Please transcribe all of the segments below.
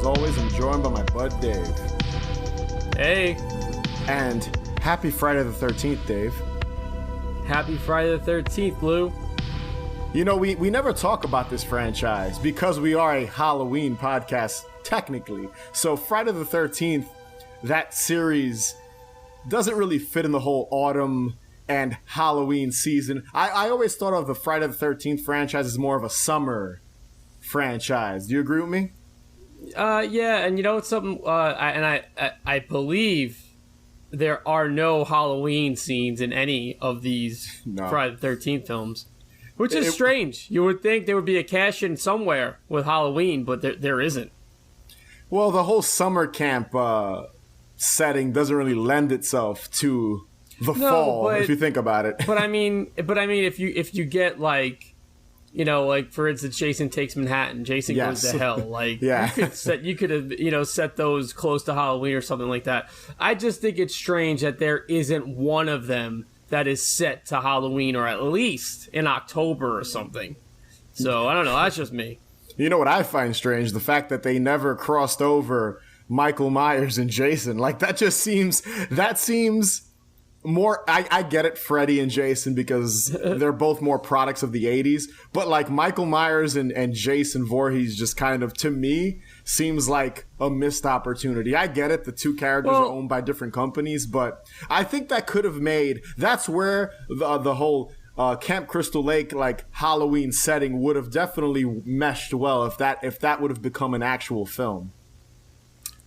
As always, I'm joined by my bud Dave. Hey. And happy Friday the 13th, Dave. Happy Friday the 13th, Lou. You know, we never talk about this franchise because we are a Halloween podcast, technically. So Friday the 13th, that series doesn't really fit in the whole autumn and Halloween season. I always thought of the Friday the 13th franchise as more of a summer franchise. Do you agree with me? Yeah, and you know what's something? I believe there are no Halloween scenes in any of these Friday the 13th films, which is strange. You would think there would be a cash-in somewhere with Halloween, but there isn't. Well, the whole summer camp setting doesn't really lend itself to the fall, if you think about it. But I mean, if you get like, you know, like for instance, Jason Takes Manhattan, Jason Goes to Hell, like yeah. you could have set those close to Halloween or something like that. I just think it's strange that there isn't one of them that is set to Halloween or at least in October or something. So I don't know. That's just me. You know what I find strange? The fact that they never crossed over Michael Myers and Jason. Like that seems more, I get it, Freddy and Jason, because they're both more products of the 80s, but like Michael Myers and Jason Voorhees just kind of, to me, seems like a missed opportunity. I get it, the two characters are owned by different companies, but I think that could have made, that's where the whole Camp Crystal Lake like Halloween setting would have definitely meshed well if that would have become an actual film.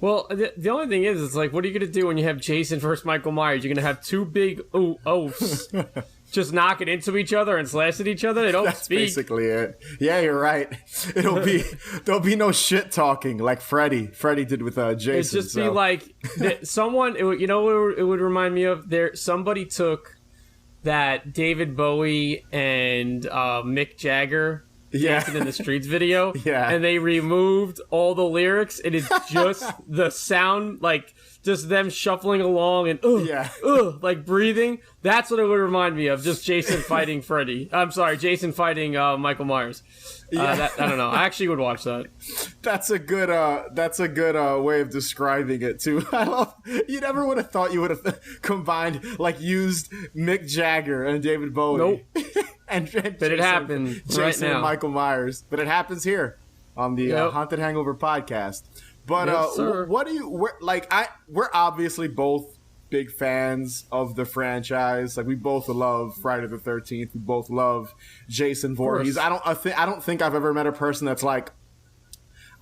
Well, the only thing is, it's like, what are you going to do when you have Jason versus Michael Myers? You're going to have two big oafs just knocking into each other and slash at each other? They don't speak. That's basically it. Yeah, you're right. There'll be no shit talking like Freddy did with Jason. It'd just be like, someone, you know what it would remind me of? Somebody took that David Bowie and Mick Jagger Dancing in the Streets video, and they removed all the lyrics, and it's just the sound, like just them shuffling along and like breathing. That's what it would remind me of. Just Jason fighting Freddy. I'm sorry, Jason fighting Michael Myers. I don't know. I actually would watch that. That's a good way of describing it too. I love. You never would have thought you would have combined, like, used Mick Jagger and David Bowie. Nope. But it happened Jason right now. And Michael Myers. But it happens here on the Haunted Hangover podcast. But what do you we're obviously both big fans of the franchise. Like, we both love Friday the 13th. We both love Jason Voorhees. I don't think I've ever met a person that's like,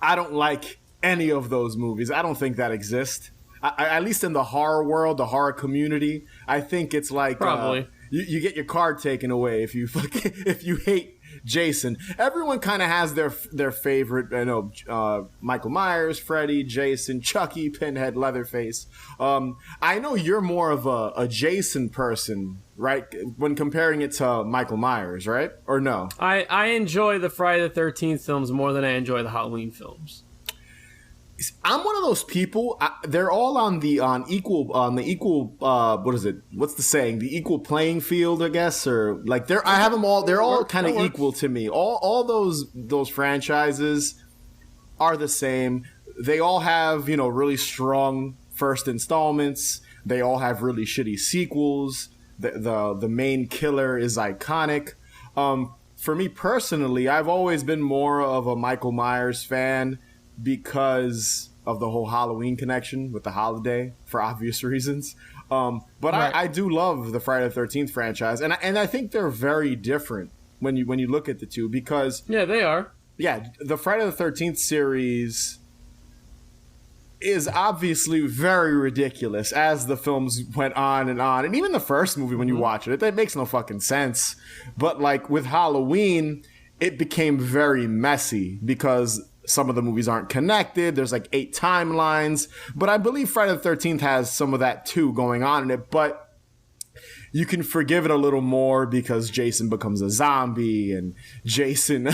I don't like any of those movies. I don't think that exists. At least in the horror world, the horror community, I think it's like probably. You get your card taken away if you hate Jason. Everyone kind of has their favorite, Michael Myers, Freddy, Jason, Chucky, Pinhead, Leatherface. I know you're more of a Jason person, right? When comparing it to Michael Myers, right? Or no? I enjoy the Friday the 13th films more than I enjoy the Halloween films. I'm one of those people. They're all on the equal. What is it? What's the saying? The equal playing field, I guess, or like I have them all. They're all kind of equal to me. All those franchises are the same. They all have really strong first installments. They all have really shitty sequels. The main killer is iconic. For me personally, I've always been more of a Michael Myers fan, because of the whole Halloween connection with the holiday, for obvious reasons. But right. I do love the Friday the 13th franchise, and I think they're very different when you look at the two, because they are. Yeah, the Friday the 13th series is obviously very ridiculous as the films went on, and even the first movie, when you watch it, that makes no fucking sense. But like with Halloween, it became very messy because some of the movies aren't connected. There's like 8 timelines. But I believe Friday the 13th has some of that too going on in it. But you can forgive it a little more because Jason becomes a zombie and Jason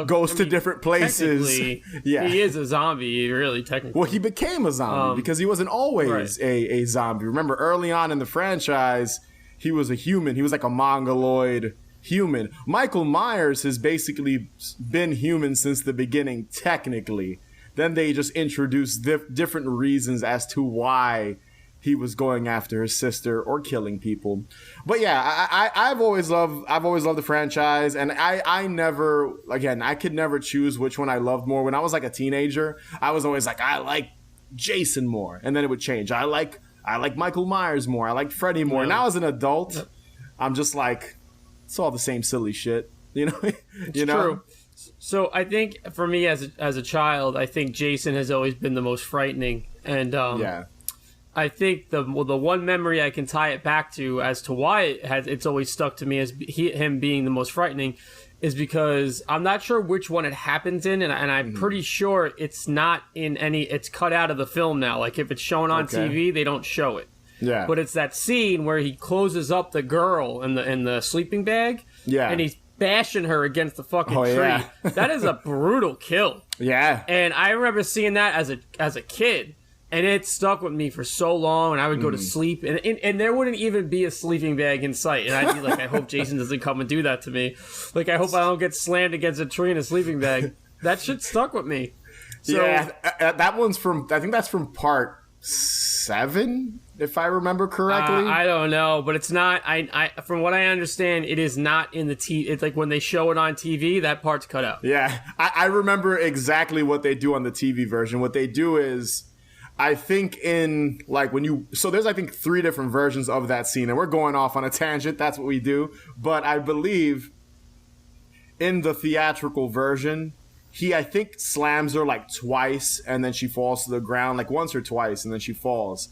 goes to different places. Yeah, he is a zombie, really, technically. Well, he became a zombie because he wasn't always a zombie. Remember, early on in the franchise, he was a human. He was like a mongoloid human. Michael Myers has basically been human since the beginning, technically, then they just introduced different reasons as to why he was going after his sister or killing people. But yeah, I've always loved the franchise, and I never, again, I could never choose which one I loved more. When I was like a teenager, I was always like, I like Jason more, and then it would change. I like Michael Myers more. I like Freddy more. Now as an adult, I'm just like, it's all the same silly shit, you know. True. So I think for me as a child, I think Jason has always been the most frightening, and I think the one memory I can tie it back to as to why it's always stuck to me as him being the most frightening is because I'm not sure which one it happens in, and I'm pretty sure it's not in any. It's cut out of the film now. Like if it's shown on TV, they don't show it. Yeah. But it's that scene where he closes up the girl in the sleeping bag. Yeah. And he's bashing her against the fucking tree. Yeah. That is a brutal kill. Yeah. And I remember seeing that as a kid. And it stuck with me for so long, and I would go to sleep, and there wouldn't even be a sleeping bag in sight. And I'd be like, I hope Jason doesn't come and do that to me. Like, I hope I don't get slammed against a tree in a sleeping bag. That shit stuck with me. So, yeah, that one's I think that's from part 7, if I remember correctly. I don't know, but it's not, from what I understand, it is not in the it's like when they show it on TV, that part's cut out. Yeah, I remember exactly what they do on the TV version. What they do is, I think in like so there's I think 3 different versions of that scene, and we're going off on a tangent. That's what we do. But I believe in the theatrical version, he I think slams her like twice, and then she falls to the ground like once or twice, and then she falls.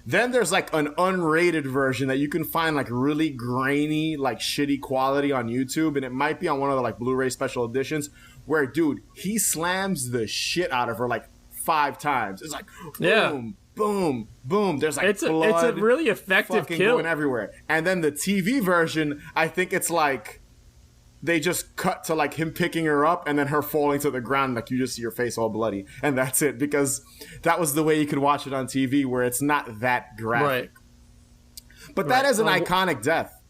Then there's like an unrated version that you can find like really grainy, like shitty quality on YouTube, and it might be on one of the like Blu-ray special editions where dude, he slams the shit out of her like 5 times. It's like boom, boom, boom. There's like blood. It's a really effective kill going everywhere. And then the TV version, I think it's like they just cut to like him picking her up and then her falling to the ground. Like you just see her face all bloody, and that's it. Because that was the way you could watch it on TV, where it's not that graphic. Right. But that is an iconic death.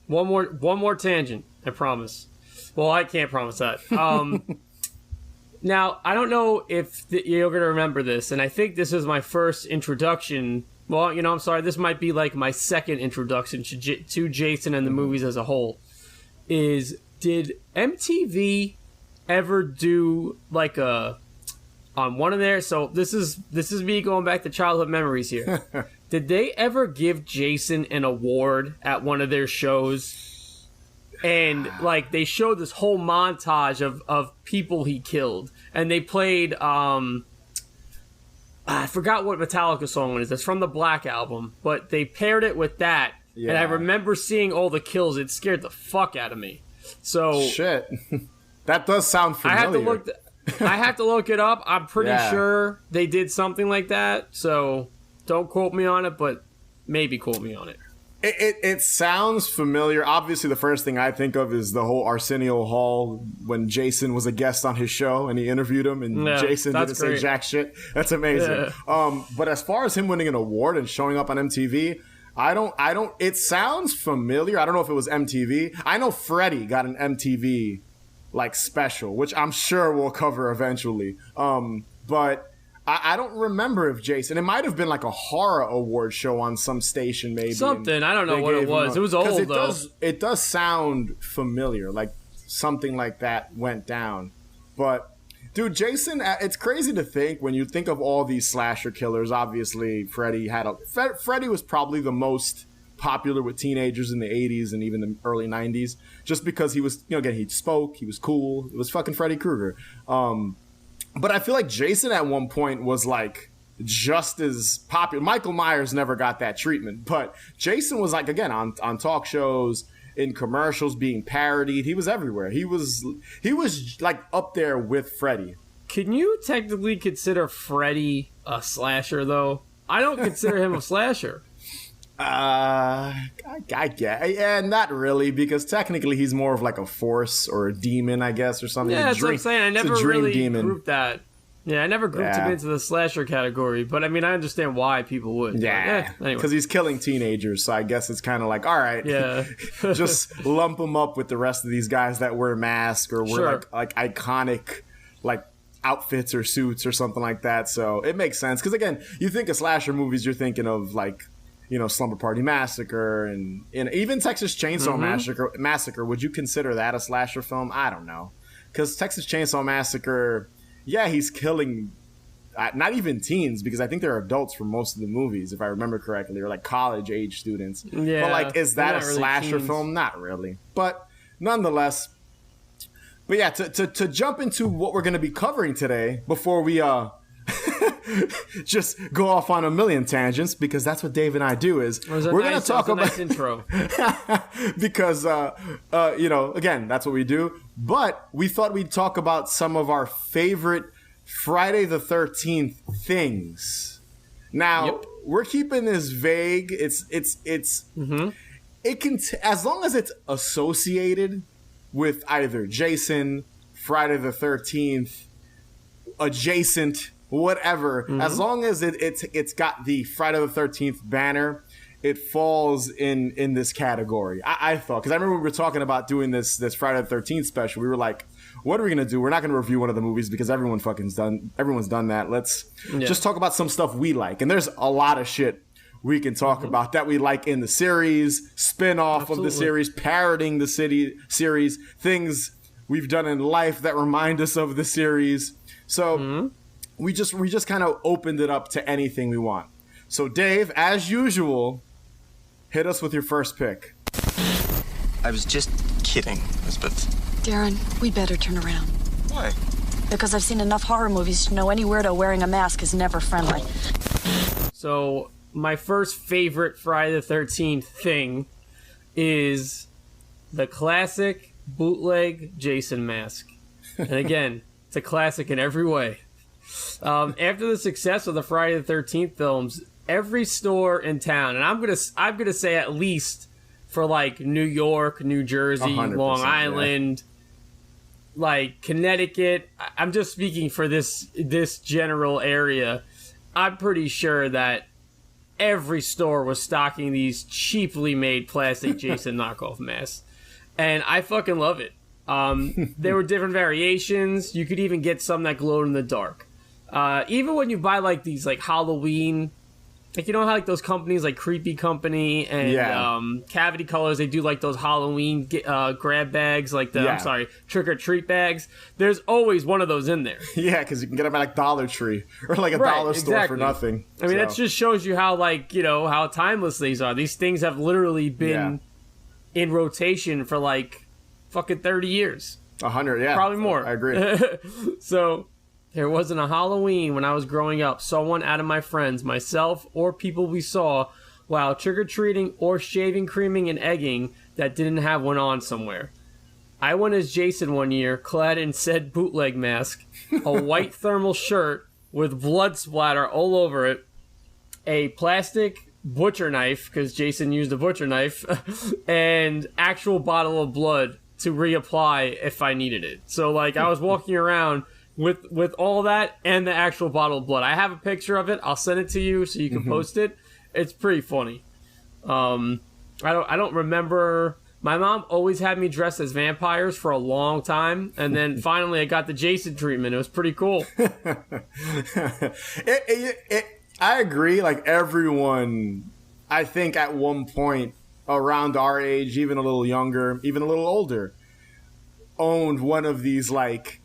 One more tangent. I promise. Well, I can't promise that. Now, I don't know if you're going to remember this, and I think this is my first introduction. Well, I'm sorry, this might be like my second introduction to Jason and the movies as a whole. Did MTV ever do like on one of their? So this is me going back to childhood memories here. Did they ever give Jason an award at one of their shows? And like they showed this whole montage of people he killed, and they played I forgot what Metallica song it is. That's from the Black Album, but they paired it with that. Yeah. And I remember seeing all the kills. It scared the fuck out of me. So shit, that does sound familiar. I have to look it up. I'm pretty sure they did something like that. So don't quote me on it, but maybe quote me on it. It sounds familiar. Obviously, the first thing I think of is the whole Arsenio Hall when Jason was a guest on his show and he interviewed him, and Jason didn't say jack shit. That's amazing. Yeah. But as far as him winning an award and showing up on MTV, I don't. It sounds familiar. I don't know if it was MTV. I know Freddy got an MTV like special, which I'm sure we'll cover eventually. But I don't remember if Jason. It might have been like a horror award show on some station, maybe. Something. I don't know what it was. It was old, though. It does sound familiar, like something like that went down. But, dude, Jason, it's crazy to think when you think of all these slasher killers. Obviously, Freddy was probably the most popular with teenagers in the 80s and even the early 90s, just because he was, again, he spoke, he was cool. It was fucking Freddy Krueger. But I feel like Jason at one point was like just as popular. Michael Myers never got that treatment, but Jason was like, again, on talk shows, in commercials, being parodied. He was everywhere. He was like up there with Freddy. Can you technically consider Freddy a slasher though? I don't consider him a slasher. I get, yeah, not really, because technically he's more of like a force or a demon, I guess, or something. Yeah, that's what I'm saying. I never really grouped that. Yeah, I never grouped him into the slasher category, but I mean, I understand why people would. Yeah, anyway. Because he's killing teenagers, so I guess it's kind of like, all right, just lump him up with the rest of these guys that wear masks or wear like iconic, like outfits or suits or something like that. So it makes sense. Because again, you think of slasher movies, you're thinking of like, you know, Slumber Party Massacre and even Texas Chainsaw Massacre. Would you consider that a slasher film? I don't know. Because Texas Chainsaw Massacre, yeah, he's killing not even teens, because I think they're adults for most of the movies, if I remember correctly, or like college age students. Yeah, but like, is that a really slasher teens. film? Not really. But nonetheless, but yeah, to jump into what we're going to be covering today before we just go off on a million tangents, because that's what Dave and I do, is we're going to talk about nice intro. because you know, again, that's what we do. But we thought we'd talk about some of our favorite Friday the 13th things. Now, we're keeping this vague. It's it can as long as it's associated with either Jason, Friday the 13th, adjacent, whatever. As long as it's got the Friday the 13th banner, it falls in this category. I thought, because I remember we were talking about doing this Friday the 13th special. We were like, what are we gonna do? We're not gonna review one of the movies because everyone's done that. Let's just talk about some stuff we like. And there's a lot of shit we can talk about that we like in the series, spin-off of the series, parroting the series, things we've done in life that remind us of the series. So we just kind of opened it up to anything we want. So Dave, as usual, hit us with your first pick. I was just kidding, Elizabeth. Darren, we better turn around. Why? Because I've seen enough horror movies to know any weirdo wearing a mask is never friendly. So, my first favorite Friday the 13th thing is the classic bootleg Jason mask. And again, it's a classic in every way. After the success of the Friday the 13th films, every store in town, and I'm gonna say at least for like New York, New Jersey, Long Island, like Connecticut, I'm just speaking for this general area, I'm pretty sure that every store was stocking these cheaply made plastic Jason knockoff masks. And I fucking love it. There were different variations. You could even get some that glowed in the dark. Even when you buy like these like Halloween, like, you know how like those companies like Creepy Company and Cavity Colors, they do like those Halloween grab bags, like the trick or treat bags. There's always one of those in there. Yeah, because you can get them at like Dollar Tree or like a dollar store for nothing. I mean, that just shows you how, like, you know, how timeless these are. These things have literally been in rotation for like fucking 30 years. 100, yeah. Probably more. I agree. So there wasn't a Halloween when I was growing up someone out of my friends, myself, or people we saw while trick-or-treating or shaving, creaming, and egging that didn't have one on somewhere. I went as Jason one year, clad in said bootleg mask, a white thermal shirt with blood splatter all over it, a plastic butcher knife, because Jason used a butcher knife, and actual bottle of blood to reapply if I needed it. So, like, I was walking around with all that and the actual bottle of blood. I have a picture of it. I'll send it to you so you can post it. It's pretty funny. I don't remember. My mom always had me dressed as vampires for a long time, and then finally I got the Jason treatment. It was pretty cool. I agree. Like, everyone, I think at one point around our age, even a little younger, even a little older, owned one of these like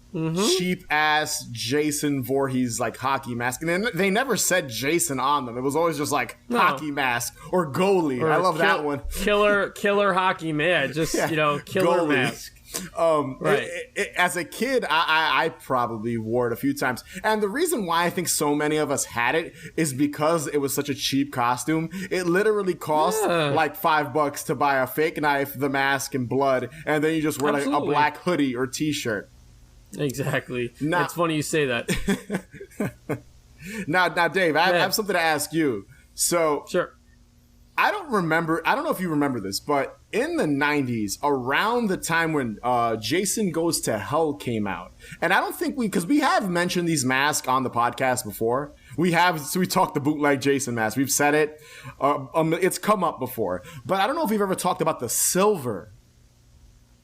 cheap ass Jason Voorhees like hockey mask, and then they never said Jason on them. It was always just like hockey mask or goalie. I love that one. Killer hockey man. Just you know, killer goalie mask. Right. As a kid, I probably wore it a few times, and the reason why I think so many of us had it is because it was such a cheap costume. It literally cost like $5 to buy a fake knife, the mask, and blood, and then you just wear like a black hoodie or t-shirt. Exactly. It's funny you say that. Now, Dave, I have something to ask you. So, sure. I don't know if you remember this, but in the 90s, around the time when Jason Goes to Hell came out, and I don't think because we have mentioned these masks on the podcast before. We talked the bootleg Jason mask. We've said it. It's come up before. But I don't know if we've ever talked about the silver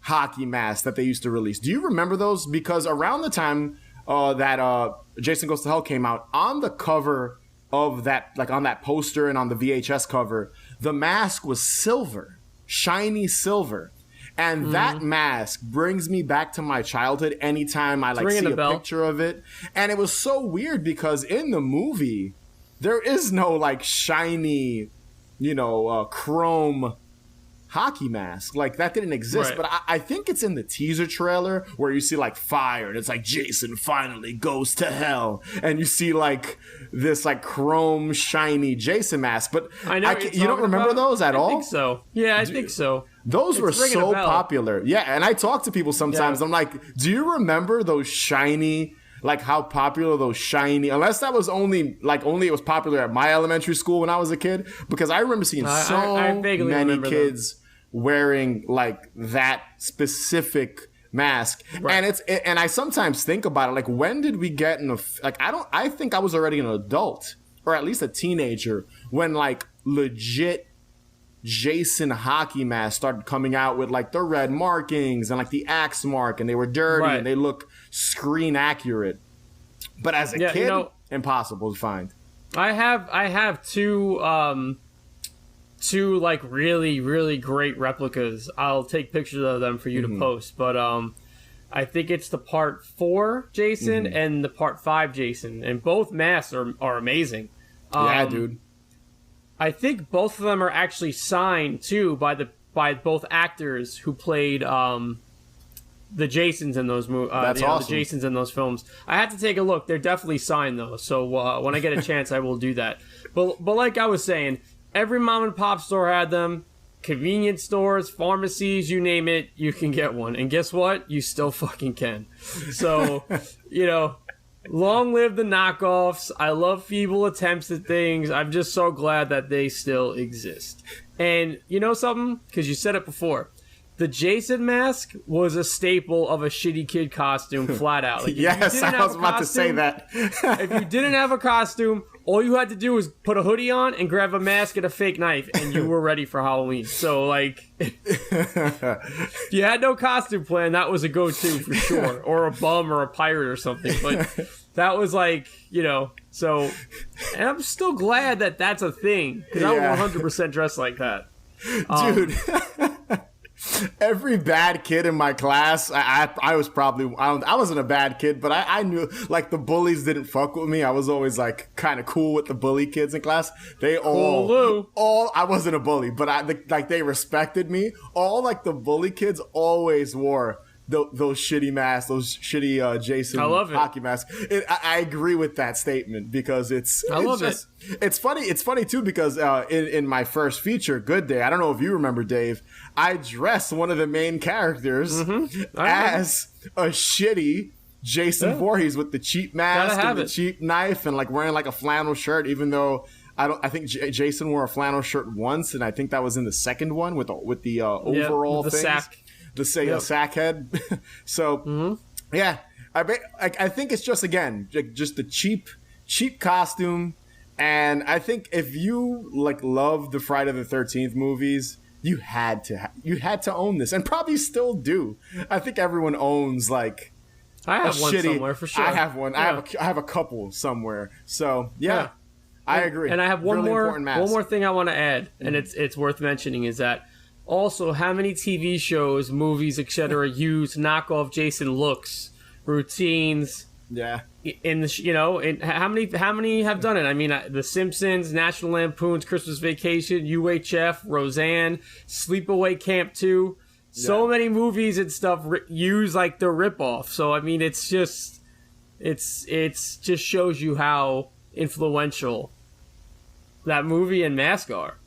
hockey mask that they used to release. Do you remember those? Because around the time Jason Goes to Hell came out, on the cover of that, like on that poster and on the VHS cover, the mask was silver, shiny silver. And that mask brings me back to my childhood anytime I like see a picture of it. And it was so weird because in the movie, there is no like shiny, chrome hockey mask. Like that didn't exist. Right. But I think it's in the teaser trailer where you see like fire and it's like Jason finally goes to hell. And you see like this like chrome shiny Jason mask. But you don't remember those at all? I think so. Yeah, I think so. Those were so popular. Yeah, and I talk to people sometimes. Yeah. I'm like, do you remember those shiny, like how popular those shiny, unless that was only it was popular at my elementary school when I was a kid, because I remember seeing so many kids wearing like that specific mask. Right. And I sometimes think about it, like when did we get I think I was already an adult or at least a teenager when like legit Jason hockey masks started coming out with like the red markings and like the axe mark, and they were dirty and they look screen accurate. But as a kid, impossible to find. I have two like really, really great replicas. I'll take pictures of them for you to post. But I think it's the Part 4 Jason and the Part 5 Jason, and both masks are amazing. Yeah, dude. I think both of them are actually signed too by both actors who played the Jasons in those movies. That's awesome. The Jasons in those films. I had to take a look. They're definitely signed though. So when I get a chance, I will do that. But like I was saying, every mom and pop store had them. Convenience stores, pharmacies, you name it, you can get one. And guess what? You still fucking can. So, long live the knockoffs. I love feeble attempts at things. I'm just so glad that they still exist. And you know something? Because you said it before. The Jason mask was a staple of a shitty kid costume, flat out. Like, yes, I was about to say that. If you didn't have a costume, all you had to do was put a hoodie on and grab a mask and a fake knife, and you were ready for Halloween. So, like, if you had no costume plan, that was a go-to for sure. Or a bum or a pirate or something. But that was like, so... And I'm still glad that that's a thing, because I would 100% dress like that. Dude... Every bad kid in my class, I was probably, I wasn't a bad kid, but I knew, like, the bullies didn't fuck with me. I was always, like, kind of cool with the bully kids in class. They all, I wasn't a bully, but they respected me. All, like, the bully kids always wore those shitty masks, those shitty Jason hockey masks. I agree with that statement because it's funny. It's funny too because in my first feature, Good Day, I don't know if you remember, Dave, I dressed one of the main characters as a shitty Jason Voorhees with the cheap mask and the cheap knife and like wearing like a flannel shirt, even though I think Jason wore a flannel shirt once, and I think that was in the second one with the overall the things. Sack. To say a sack head. So, yeah, I think it's just, again, just the cheap costume. And I think if you, like, love the Friday the 13th movies, you had to own this, and probably still do. I think everyone owns, like, I have one somewhere, for sure. I have one. Yeah. I have a couple somewhere. So, yeah. I agree. And I have one more thing I want to add, and it's worth mentioning, is that also, how many TV shows, movies, etc. use knockoff Jason looks, routines? Yeah. And how many have done it? I mean, The Simpsons, National Lampoon's Christmas Vacation, UHF, Roseanne, Sleepaway Camp 2. So many movies and stuff use like the ripoff. So I mean, it's just shows you how influential that movie and mask are.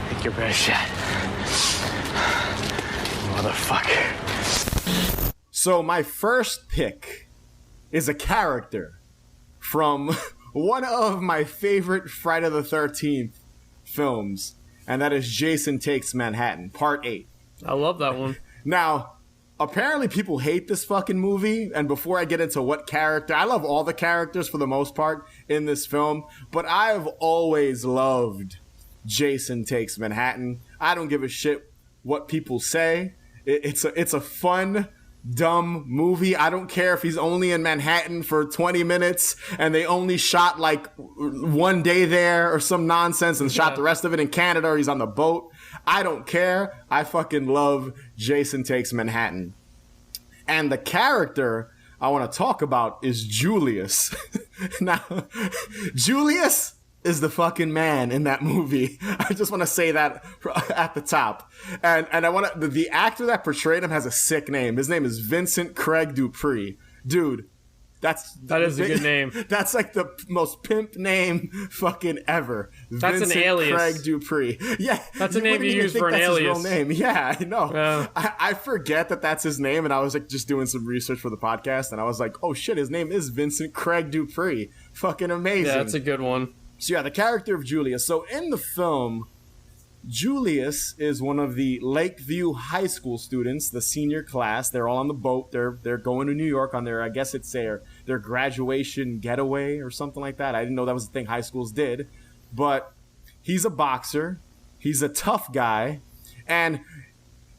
Take your best shot. Motherfucker. So my first pick is a character from one of my favorite Friday the 13th films, and that is Jason Takes Manhattan, Part 8. I love that one. Now, apparently people hate this fucking movie. And before I get into what character, I love all the characters for the most part in this film, but I've always loved Jason Takes Manhattan. I don't give a shit what people say. It's a fun, dumb movie. I don't care if he's only in Manhattan for 20 minutes and they only shot like one day there or some nonsense and shot the rest of it in Canada, or he's on the boat. I don't care. I fucking love Jason Takes Manhattan. And the character I want to talk about is Julius. Now, Julius is the fucking man in that movie. I just want to say that at the top. And I want to, the actor that portrayed him has a sick name. His name is Vincent Craig Dupree. Dude, that is a good name. That's like the most pimp name fucking ever. That's Vincent an alias. Craig Dupree. Yeah. That's a name you use for an alias. His real name. Yeah, I know. I forget that that's his name, and I was like just doing some research for the podcast, and I was like, oh shit, his name is Vincent Craig Dupree. Fucking amazing. Yeah, that's a good one. So yeah, the character of Julius. So in the film, Julius is one of the Lakeview High School students, the senior class. They're all on the boat. They're going to New York on their, I guess it's their graduation getaway or something like that. I didn't know that was the thing high schools did. But he's a boxer. He's a tough guy. And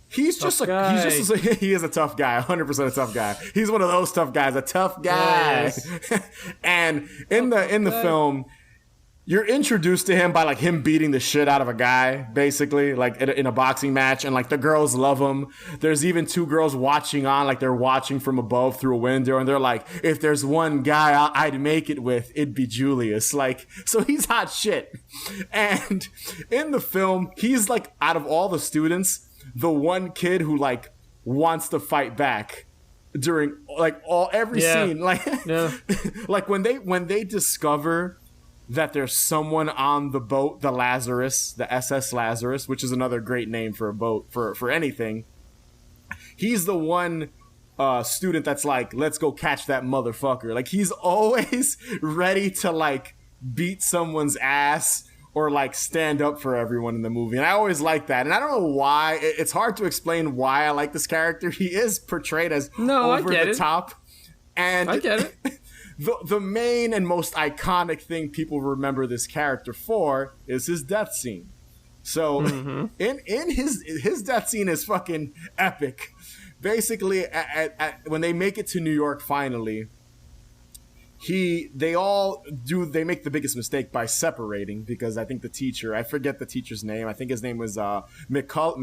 he is a tough guy, 100% a tough guy. He's one of those tough guys, a tough guy. Yes. And in the film, you're introduced to him by like him beating the shit out of a guy, basically, like in a boxing match, and like the girls love him. There's even two girls watching on, like they're watching from above through a window, and they're like, if there's one guy I'd make it with, it'd be Julius. Like, so he's hot shit. And in the film, he's like, out of all the students, the one kid who like wants to fight back during like every scene. Like, like when they discover that there's someone on the boat, the Lazarus, the SS Lazarus, which is another great name for a boat, for anything. He's the one student that's like, let's go catch that motherfucker. Like, he's always ready to like beat someone's ass or like stand up for everyone in the movie. And I always like that. And I don't know why. It's hard to explain why I like this character. He is portrayed as over the top. And I get it. The main and most iconic thing people remember this character for is his death scene. So in his death scene is fucking epic. Basically, when they make it to New York finally, they make the biggest mistake by separating, because I think the teacher, I forget the teacher's name. I think his name was McCullen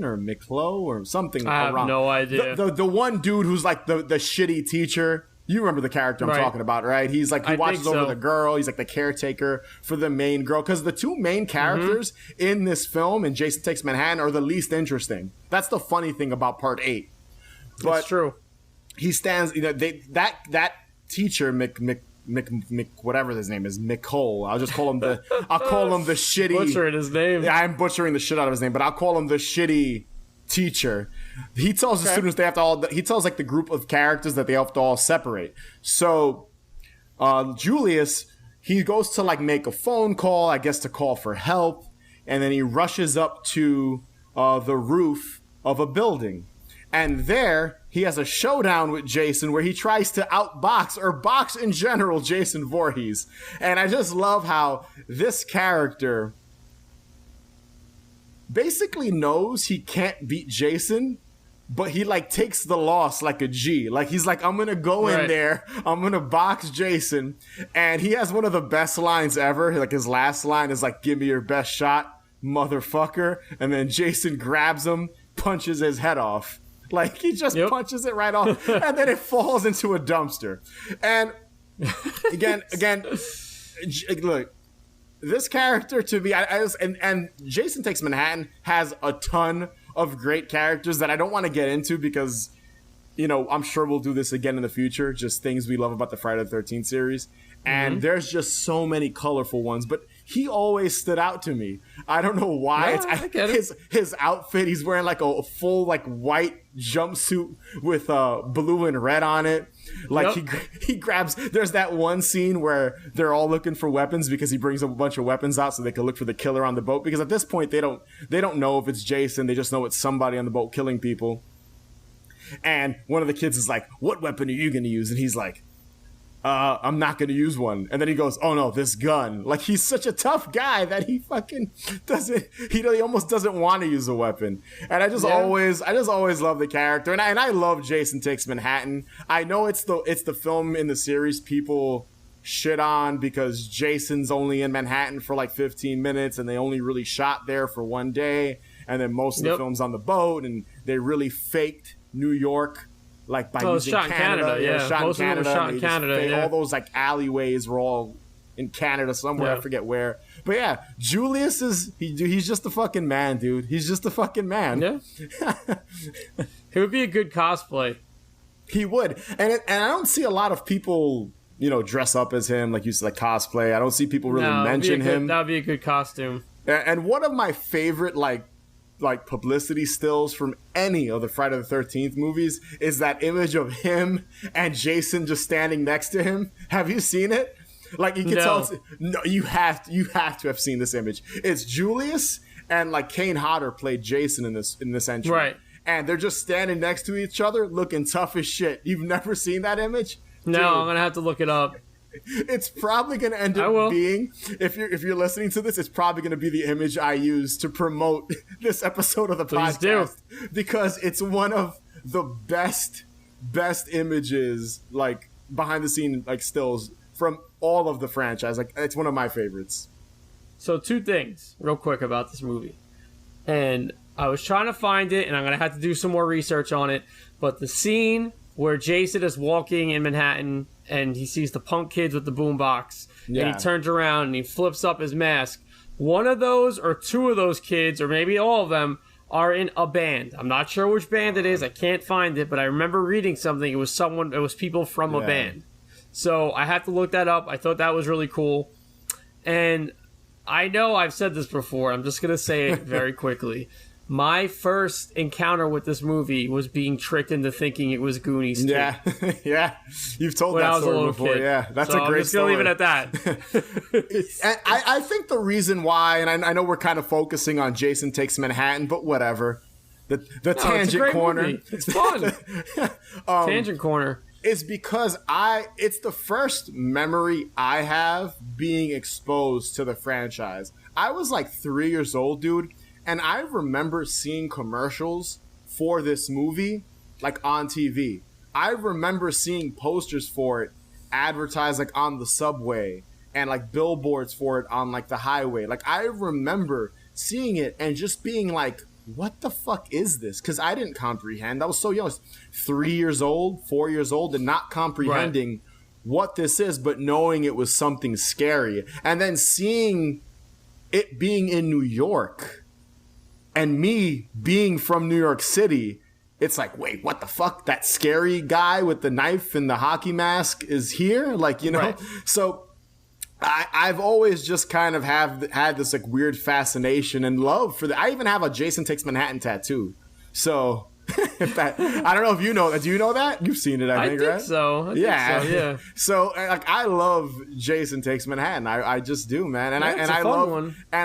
or McClow or something. I have no idea. The one dude who's like the shitty teacher. You remember the character I'm talking about, right? He's like, he watches over the girl. He's like the caretaker for the main girl. Because the two main characters in this film, in Jason Takes Manhattan, are the least interesting. That's the funny thing about part 8. But that's true. He stands, that teacher, whatever his name is, Nicole. I'll call him the shitty. Butchering his name. Yeah, I'm butchering the shit out of his name, but I'll call him the shitty teacher. He tells the students he tells like the group of characters that they have to all separate. So Julius, he goes to like make a phone call, I guess to call for help, and then he rushes up to the roof of a building. And there he has a showdown with Jason where he tries to outbox or box in general Jason Voorhees. And I just love how this character basically knows he can't beat Jason, but he like takes the loss like a G. Like, he's like, I'm gonna go in there, I'm gonna box Jason. And he has one of the best lines ever. Like, his last line is like, give me your best shot, motherfucker. And then Jason grabs him, punches his head off. Like, he just punches it right off, and then it falls into a dumpster. And again, look, this character to me, and Jason Takes Manhattan has a ton of great characters that I don't want to get into because, you know, I'm sure we'll do this again in the future, just things we love about the Friday the 13th series. And there's just so many colorful ones, but he always stood out to me. I don't know why. Yeah, his outfit, he's wearing like a full like white jumpsuit with blue and red on it. Like he grabs, there's that one scene where they're all looking for weapons because he brings a bunch of weapons out so they can look for the killer on the boat, because at this point they don't know if it's Jason, they just know it's somebody on the boat killing people. And one of the kids is like, what weapon are you going to use? And he's like, I'm not going to use one. And then he goes, oh no, this gun. Like, he's such a tough guy that he fucking doesn't, he almost doesn't want to use a weapon. And I just always love the character. And I love Jason Takes Manhattan. I know it's the film in the series people shit on because Jason's only in Manhattan for like 15 minutes and they only really shot there for one day. And then most of the film's on the boat and they really faked New York. Like by using Canada. Yeah, shot most in Canada. Of them were shot in Canada. Yeah. All those like alleyways were all in Canada somewhere. I forget where. But yeah, Julius he's just a fucking man, dude. He's just a fucking man. Yeah. He would be a good cosplay. He would, and I don't see a lot of people, dress up as him like you said, like cosplay. I don't see people really mention him. That would be a good costume. And one of my favorite like publicity stills from any of the Friday the 13th movies is that image of him and Jason just standing next to him. Have you seen it? Like, you can tell. No, you have to have seen this image. It's Julius and like Kane Hodder played Jason in this entry. Right. And they're just standing next to each other looking tough as shit. You've never seen that image? No, dude, I'm going to have to look it up. It's probably going to end up being, if you're listening to this, it's probably going to be the image I use to promote this episode of the podcast. Because it's one of the best images, like behind the scene, like stills from all of the franchise. Like, it's one of my favorites. So 2 things real quick about this movie. And I was trying to find it and I'm going to have to do some more research on it. But the scene where Jason is walking in Manhattan and he sees the punk kids with the boombox, and he turns around and he flips up his mask. One of those or 2 of those kids, or maybe all of them, are in a band. I'm not sure which band it is. I can't find it, but I remember reading something. It was people from a band. So I have to look that up. I thought that was really cool. And I know I've said this before. I'm just going to say it very quickly. My first encounter with this movie was being tricked into thinking it was Goonies 2. Yeah, yeah. You've told that story before. Kid. Yeah, that's a great story. I'm just going to leave it at that. And I think the reason why, and I know we're kind of focusing on Jason Takes Manhattan, but whatever. The tangent corner. Movie. It's fun. Tangent corner. Is because it's the first memory I have being exposed to the franchise. I was like 3 years old, dude. And I remember seeing commercials for this movie, like on TV. I remember seeing posters for it advertised like on the subway and like billboards for it on like the highway. Like, I remember seeing it and just being like, what the fuck is this? Because I didn't comprehend. I was so young. I was 3 years old, 4 years old, and not comprehending what this is, but knowing it was something scary. And then seeing it being in New York. And me being from New York City, it's like, wait, what the fuck? That scary guy with the knife and the hockey mask is here? Like, Right. So I've always just kind of had this like weird fascination and love for I even have a Jason Takes Manhattan tattoo. So I don't know if you know that. Do you know that? You've seen it, I think, right? So. I think so, yeah. So like, I love Jason Takes Manhattan. I just do, man. And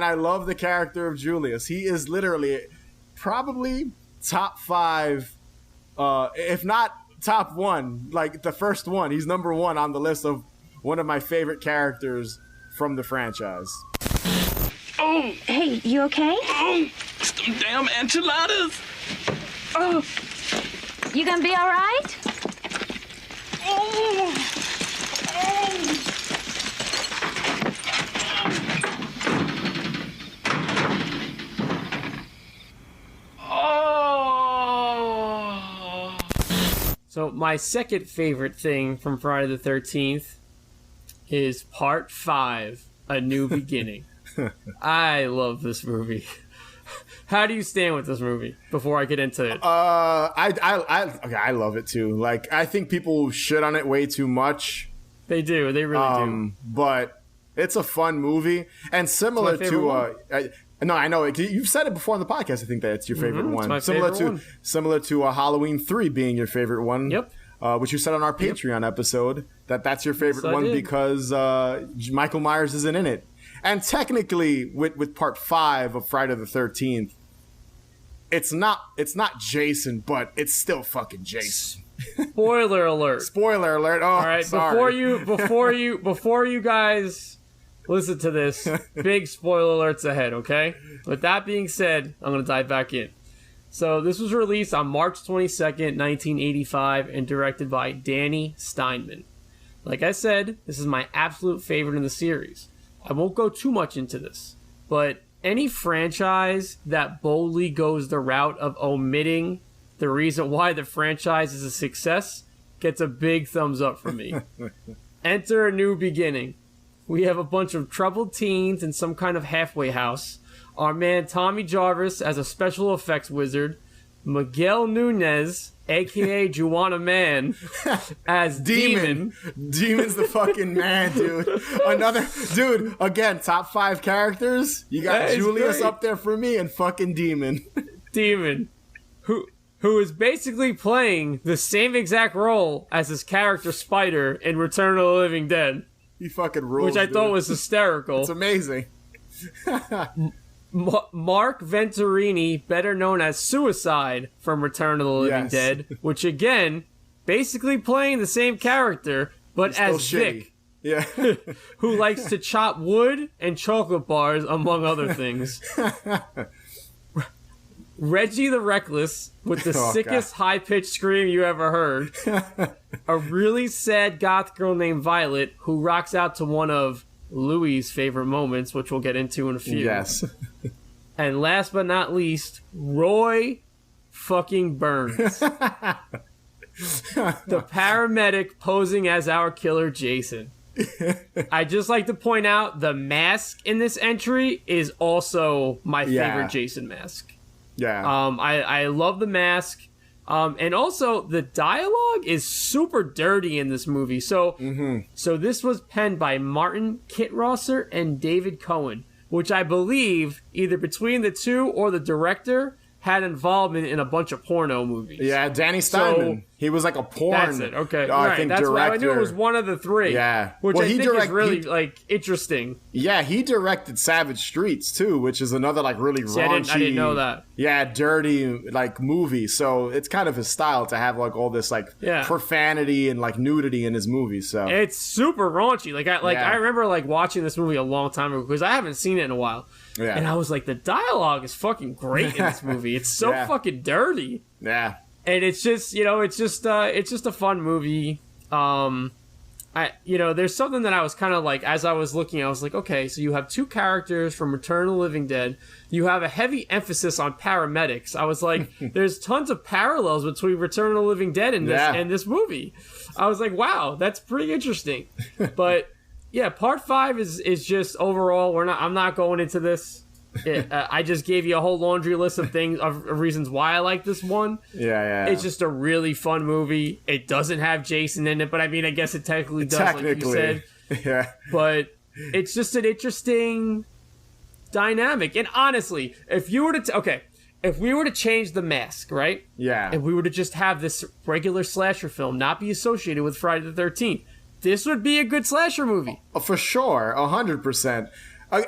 I love the character of Julius. He is literally probably top 5, if not top 1, like the first one. He's number 1 on the list of one of my favorite characters from the franchise. Oh, hey, you okay? Oh, some damn enchiladas. Oh, you gonna be all right? Oh. Oh. So my second favorite thing from Friday the 13th is Part 5, A New Beginning. I love this movie. How do you stand with this movie before I get into it? I love it too. Like, I think people shit on it way too much. They do. They really do. But it's a fun movie. And similar to... no, I know. You've said it before on the podcast, I think, that it's your favorite one. It's my favorite one. Similar to Halloween 3 being your favorite one. Yep. Which you said on our Patreon episode, that's your favorite one because Michael Myers isn't in it. And technically, with Part 5 of Friday the 13th, it's not Jason, but it's still fucking Jason. Spoiler alert. Spoiler alert. Oh, all right. Sorry. Before you guys listen to this, big spoiler alerts ahead, okay? With that being said, I'm going to dive back in. So this was released on March 22nd, 1985, and directed by Danny Steinman. Like I said, this is my absolute favorite in the series. I won't go too much into this, but any franchise that boldly goes the route of omitting the reason why the franchise is a success gets a big thumbs up from me. Enter a new beginning. We have a bunch of troubled teens in some kind of halfway house. Our man Tommy Jarvis as a special effects wizard. Miguel Nunez, a.k.a. Juana Man, as Demon. Demon's the fucking man, dude. Again, top 5 characters. You got Julius up there for me and fucking Demon. Demon. Who is basically playing the same exact role as his character Spider in Return of the Living Dead. He fucking rules, which I thought was hysterical. It's amazing. Mark Venturini, better known as Suicide from Return of the Living Dead, which again, basically playing the same character, but as Vic. Yeah. Who likes to chop wood and chocolate bars, among other things. Reggie the Reckless, with the sickest high-pitched scream you ever heard. A really sad goth girl named Violet, who rocks out to one of Louis' favorite moments, which we'll get into in a few. Yes. And last but not least, Roy fucking Burns. The paramedic posing as our killer Jason. I'd just like to point out the mask in this entry is also my favorite Jason mask. Yeah. I love the mask. And also the dialogue is super dirty in this movie. So so this was penned by Martin Kittrosser and David Cohen, which I believe either between the two or the director had involvement in a bunch of porno movies. Yeah, Danny Steinman. He was like a porn. That's it. Okay, I right. think That's director. why I knew it was one of the 3. Yeah, which I think is really like interesting. Yeah, he directed Savage Streets too, which is another like really raunchy. I didn't know that. Yeah, dirty like movie. So it's kind of his style to have like all this like profanity and like nudity in his movies. So it's super raunchy. I remember like watching this movie a long time ago because I haven't seen it in a while. Yeah. And I was like, the dialogue is fucking great in this movie. It's so fucking dirty. Yeah. And it's just, it's just a fun movie. There's something that I was kind of like, as I was looking, I was like, okay, so you have 2 characters from Return of the Living Dead. You have a heavy emphasis on paramedics. I was like, there's tons of parallels between Return of the Living Dead and this movie. I was like, wow, that's pretty interesting. But yeah, part 5 is just overall. I'm not going into this. I just gave you a whole laundry list of things of reasons why I like this one. Yeah. It's just a really fun movie. It doesn't have Jason in it, but I mean, I guess it technically does, like you said. Yeah. But it's just an interesting dynamic. And honestly, if we were to change the mask, right? Yeah. If we were to just have this regular slasher film not be associated with Friday the 13th, this would be a good slasher movie. For sure, 100%.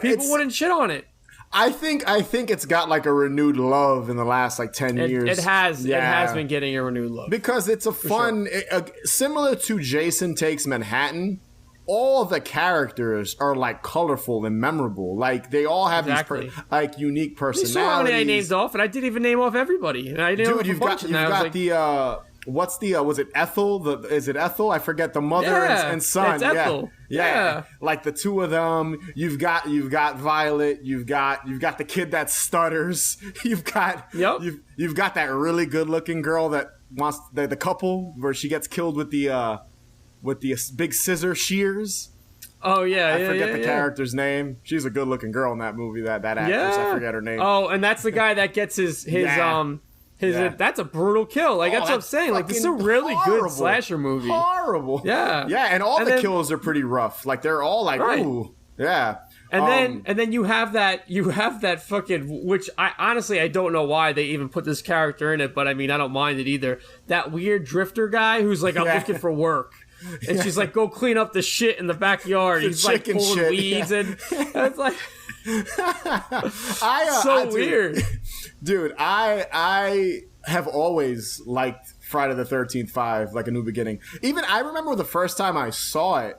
People wouldn't shit on it. I think it's got like a renewed love in the last like 10 years. It has been getting a renewed love. Because it's a fun, similar to Jason Takes Manhattan, all the characters are like colorful and memorable. Like they all have these unique personalities. You saw how many I named off, and I didn't even name off everybody. And I Dude, you've got was it Ethel? Is it Ethel? I forget the mother and son. It's Ethel. Yeah. Like the 2 of them. You've got Violet. You've got the kid that stutters. You've got that really good looking girl that wants the couple where she gets killed with the big scissor shears. Oh yeah, I forget the character's name. She's a good looking girl in that movie. That actress. I forget her name. Oh, and that's the guy that gets his that's a brutal kill. Like that's what I'm saying. Like this is a really good slasher movie. Horrible. Yeah. Yeah, and the kills are pretty rough. Like they're all like, ooh. Yeah. And then you have that fucking, which I honestly don't know why they even put this character in it, but I mean I don't mind it either. That weird drifter guy who's like, I'm looking for work. And she's like, go clean up the shit in the backyard. He's like pulling weeds and it's like so weird. Dude, I have always liked Friday the 13th 5, like A New Beginning. Even I remember the first time I saw it,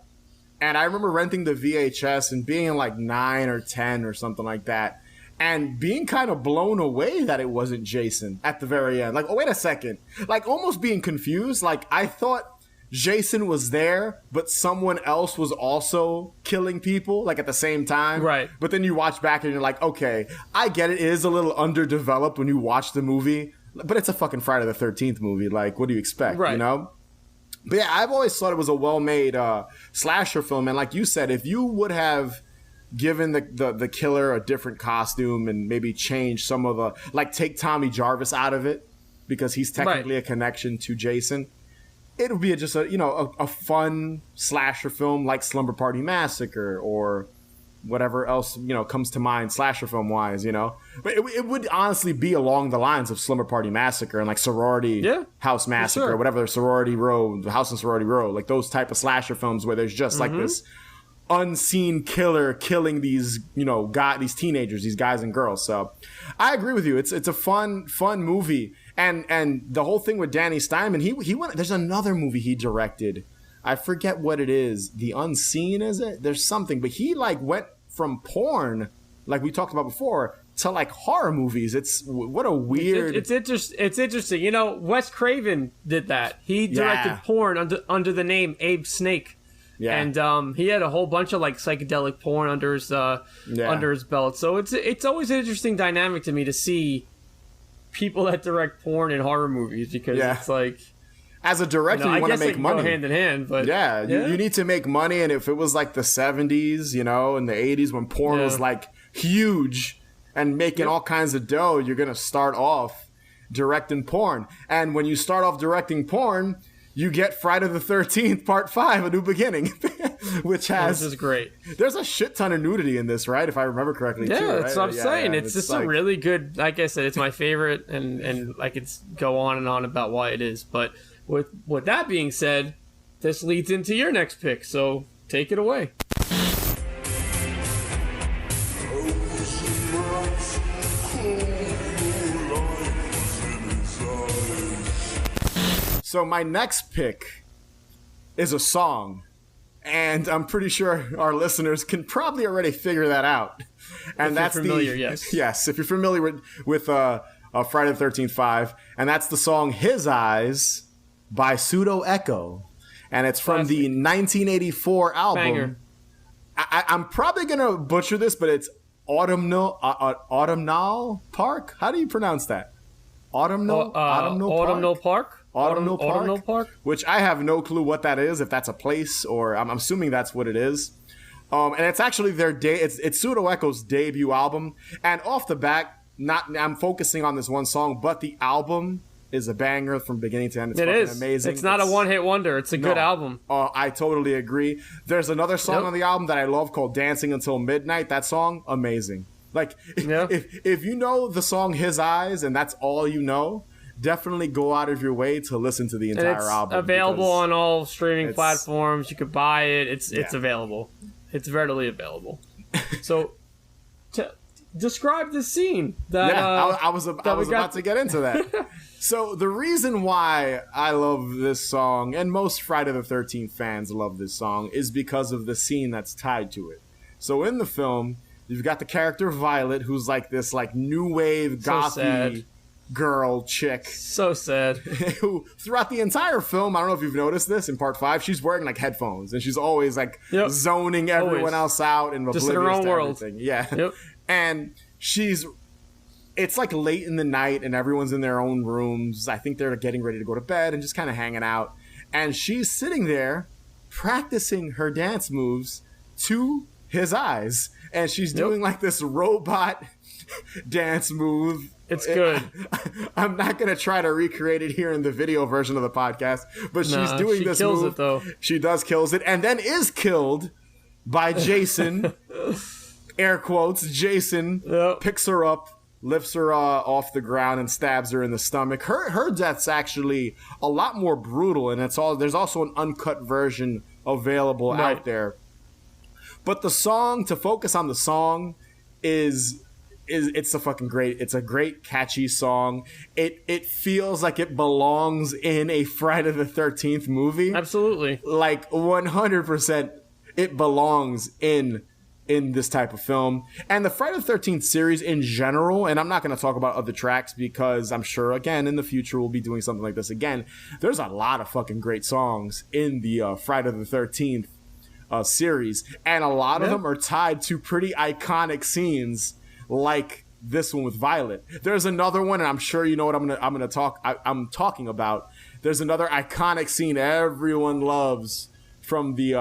and I remember renting the VHS and being like 9 or 10 or something like that, and being kind of blown away that it wasn't Jason at the very end. Like, oh, wait a second. Like, almost being confused. Like, I thought Jason was there, but someone else was also killing people, like, at the same time. Right. But then you watch back and you're like, okay, I get it. It is a little underdeveloped when you watch the movie, but it's a fucking Friday the 13th movie. Like, what do you expect, right. you know? But yeah, I've always thought it was a well-made slasher film. And like you said, if you would have given the killer a different costume and maybe change some of the, like, take Tommy Jarvis out of it because he's technically a connection to Jason, it would be just a fun slasher film like Slumber Party Massacre or whatever else, comes to mind slasher film wise, But it would honestly be along the lines of Slumber Party Massacre and like Sorority House Massacre, or whatever, Sorority Row, House and Sorority Row, like those type of slasher films where there's just like this unseen killer killing these, these teenagers, these guys and girls. So I agree with you. It's a fun movie. And the whole thing with Danny Steinman, he went, there's another movie he directed. I forget what it is. The Unseen, is it? There's something, but he like went from porn, like we talked about before, to like horror movies. It's what a weird. It's interesting. Wes Craven did that. He directed porn under the name Abe Snake. Yeah. And he had a whole bunch of like psychedelic porn under his belt. So it's always an interesting dynamic to me to see people that direct porn in horror movies, because it's like, as a director, you want to make money. Go hand in hand, but you need to make money. And if it was like the 70s, and the 80s when porn was like huge and making all kinds of dough, you're gonna start off directing porn. And when you start off directing porn, you get Friday the 13th Part 5, A New Beginning, which is great. There's a shit ton of nudity in this, right? If I remember correctly. Yeah, too, right? That's what I'm saying. It's just like, a really good. Like I said, it's my favorite, and I could go on and on about why it is. But with that being said, this leads into your next pick. So take it away. So my next pick is a song, and I'm pretty sure our listeners can probably already figure that out. And if you're familiar, yes. Yes, if you're familiar with Friday the 13th 5, and that's the song His Eyes by Pseudo Echo, and it's from the 1984 album. Banger. I'm probably gonna butcher this, but it's Autumnal Park. How do you pronounce that? Autumnal Park. Autumnal Park, which I have no clue what that is. If that's a place, or I'm assuming that's what it is. And it's actually it's Pseudo Echo's debut album. And off the bat, I'm focusing on this one song, but the album is a banger from beginning to end. It's fucking amazing. It's not a one-hit wonder. It's a good album. I totally agree. There's another song on the album that I love called Dancing Until Midnight. That song, amazing. Like, if you know the song His Eyes and that's all you know, definitely go out of your way to listen to the entire album. It's available on all streaming platforms. You could buy it. It's available. It's readily available. So, describe the scene. I was about to get into that. So the reason why I love this song, and most Friday the 13th fans love this song, is because of the scene that's tied to it. So in the film, you've got the character Violet, who's like this like new wave gothy girl chick. So sad. Who throughout the entire film, I don't know if you've noticed this in Part 5, she's wearing like headphones and she's always like zoning everyone else out and just in her own world. Everything. Yeah. Yep. And it's like late in the night and everyone's in their own rooms. I think they're getting ready to go to bed and just kind of hanging out. And she's sitting there practicing her dance moves to His Eyes. And she's doing like this robot dance move. It's good. I'm not going to try to recreate it here in the video version of the podcast, but she's doing this move. She kills it, though. She does kills it, and then is killed by Jason. Air quotes. Jason picks her up, lifts her off the ground, and stabs her in the stomach. Her death's actually a lot more brutal, and there's also an uncut version available out there. But the song, to focus on the song, is it's a fucking great. It's a great catchy song. It feels like it belongs in a Friday the 13th movie. Absolutely, like 100%. It belongs in this type of film. And the Friday the 13th series in general, and I'm not going to talk about other tracks because I'm sure, again, in the future we'll be doing something like this again. There's a lot of fucking great songs in the Friday the 13th series, and a lot of them are tied to pretty iconic scenes like this one with Violet. There's another one, and I'm sure you know what I'm talking about. There's another iconic scene everyone loves from the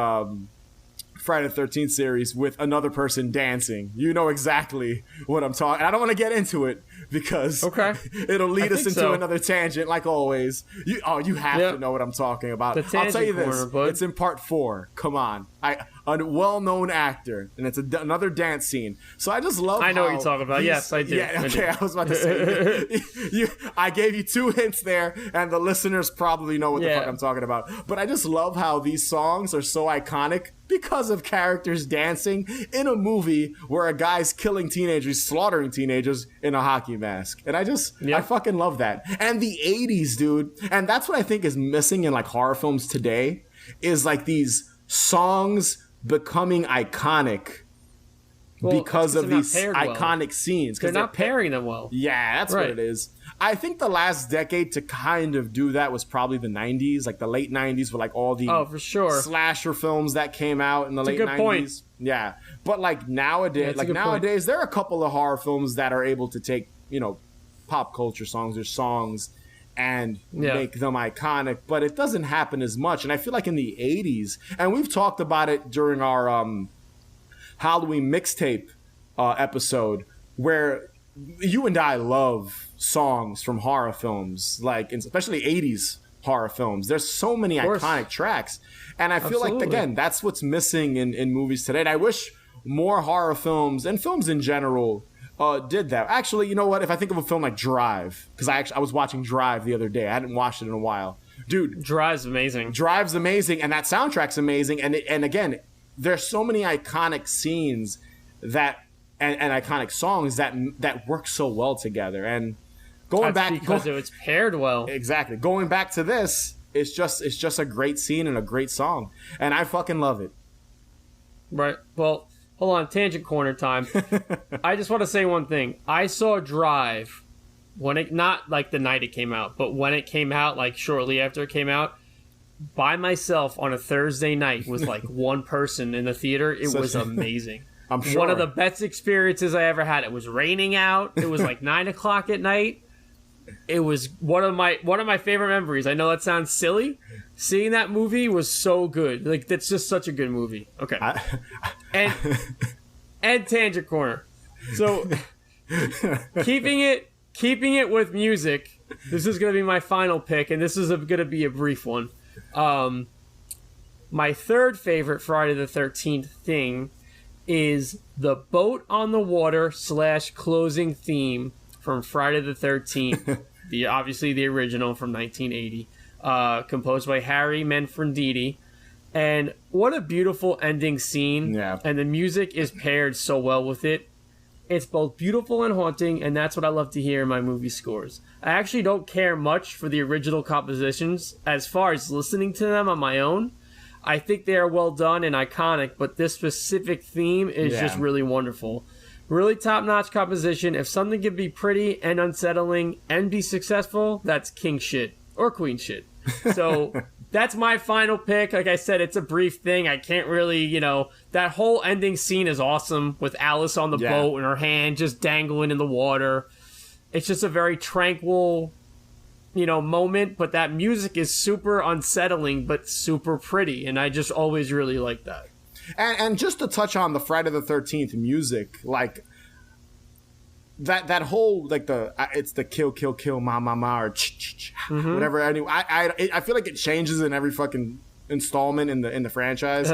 Friday the 13th series with another person dancing. You know exactly what I'm talking. I don't want to get into it because it'll lead us into another tangent, like always. You have to know what I'm talking about. I'll tell you this: it's in part 4. Come on, a well-known actor, and it's another dance scene. So I just love. I know what you're talking about. Yes, I do. Yeah, okay. I was about to say. I gave you 2 hints there, and the listeners probably know what the fuck I'm talking about. But I just love how these songs are so iconic because of characters dancing in a movie where a guy's killing teenagers, slaughtering teenagers in a hockey mask. And I fucking love that. And the 80s, dude. And that's what I think is missing in like horror films today, is like these songs becoming iconic because of these iconic scenes. They're not pairing them well. Yeah, that's what it is. I think the last decade to kind of do that was probably the 90s, like the late 90s with like all the for sure slasher films that came out in the late 90s. Point. Yeah. But like nowadays, there are a couple of horror films that are able to take, pop culture songs or songs and make them iconic, but it doesn't happen as much. And I feel like in the 80s, and we've talked about it during our Halloween mixtape episode, where you and I love songs from horror films, like especially 80s horror films. There's so many iconic tracks, and I feel like, again, that's what's missing in movies today. And I wish more horror films and films in general did that. Actually, you know what? If I think of a film like Drive, because I was watching Drive the other day. I hadn't watched it in a while. Dude, Drive's amazing, and that soundtrack's amazing. And again, there's so many iconic scenes and iconic songs that work so well together. And because it's paired well. Exactly. Going back to this, it's just a great scene and a great song, and I fucking love it. Right. Well, hold on, tangent corner time. I just want to say one thing. I saw Drive when it, not like the night it came out, but when it came out, like shortly after it came out, by myself on a Thursday night with like one person in the theater. It was amazing. I'm sure. One of the best experiences I ever had. It was raining out. It was like 9:00 at night. It was one of my favorite memories. I know that sounds silly. Seeing that movie was so good. Like, that's just such a good movie. Okay. And tangent corner. So keeping it with music. This is going to be my final pick, and this is going to be a brief one. My third favorite Friday the 13th thing is the boat on the water / closing theme from Friday the 13th, obviously the original from 1980, composed by Harry Manfredini. And what a beautiful ending scene. Yeah. And the music is paired so well with it. It's both beautiful and haunting, and that's what I love to hear in my movie scores. I actually don't care much for the original compositions as far as listening to them on my own. I think they are well done and iconic, but this specific theme is just really wonderful. Really top-notch composition. If something can be pretty and unsettling and be successful, that's king shit. Or queen shit. So that's my final pick. Like I said, it's a brief thing. I can't really, that whole ending scene is awesome with Alice on the boat and her hand just dangling in the water. It's just a very tranquil, moment, but that music is super unsettling but super pretty, and I just always really like that. And just to touch on the Friday the 13th music, like that whole, like it's the kill kill kill ma ma ma or whatever. Anyway, I feel like it changes in every fucking installment in the franchise,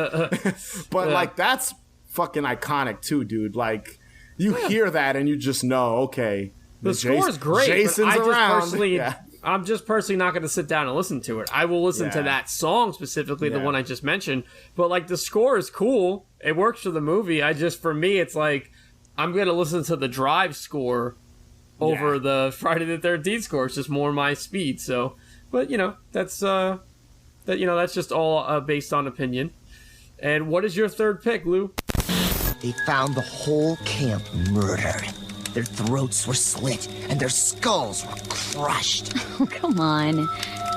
but like that's fucking iconic too, dude. Like you hear that and you just know, okay, the score is great. Jason's but around. I'm just personally not going to sit down and listen to it. I will listen to that song specifically, the one I just mentioned. But like the score is cool. It works for the movie. For me, it's like I'm gonna listen to the Drive score over the Friday the 13th score. It's just more my speed. So, but that's that's just all based on opinion. And what is your third pick, Lou? They found the whole camp murdered. Their throats were slit and their skulls were crushed. Oh, come on.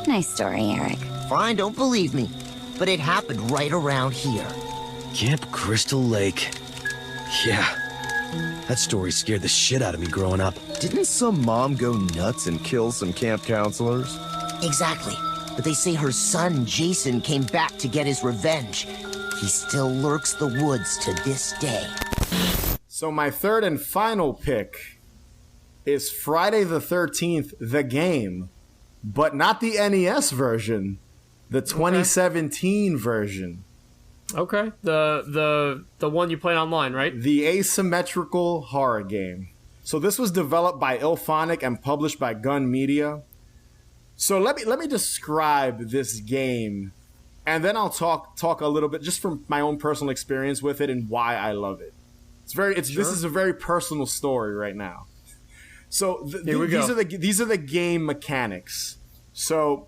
Nice story, Eric. Fine, don't believe me, but it happened right around here. Camp Crystal Lake. Yeah. That story scared the shit out of me growing up. Didn't some mom go nuts and kill some camp counselors? Exactly. But they say her son, Jason, came back to get his revenge. He still lurks the woods to this day. So my third and final pick is Friday the 13th, the game, but not the NES version, the 2017 version. Okay. The one you played online, right? The Asymmetrical horror game. So this was developed by Ilphonic and published by Gun Media. So let me describe this game, and then I'll talk a little bit just from my own personal experience with it and why I love it. This is a very personal story right now. So these are the game mechanics. So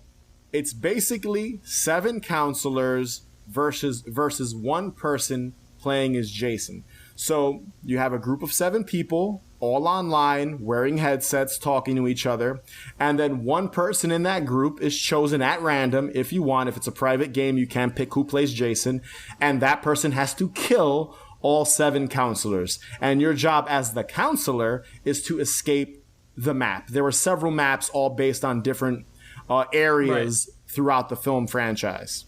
it's basically 7 counselors versus one person playing as Jason. So you have a group of 7 people all online, wearing headsets, talking to each other. And then one person in that group is chosen at random if you want. If it's a private game, you can pick who plays Jason. And that person has to kill all 7 counselors. And your job as the counselor is to escape the map. There were several maps all based on different areas throughout the film franchise.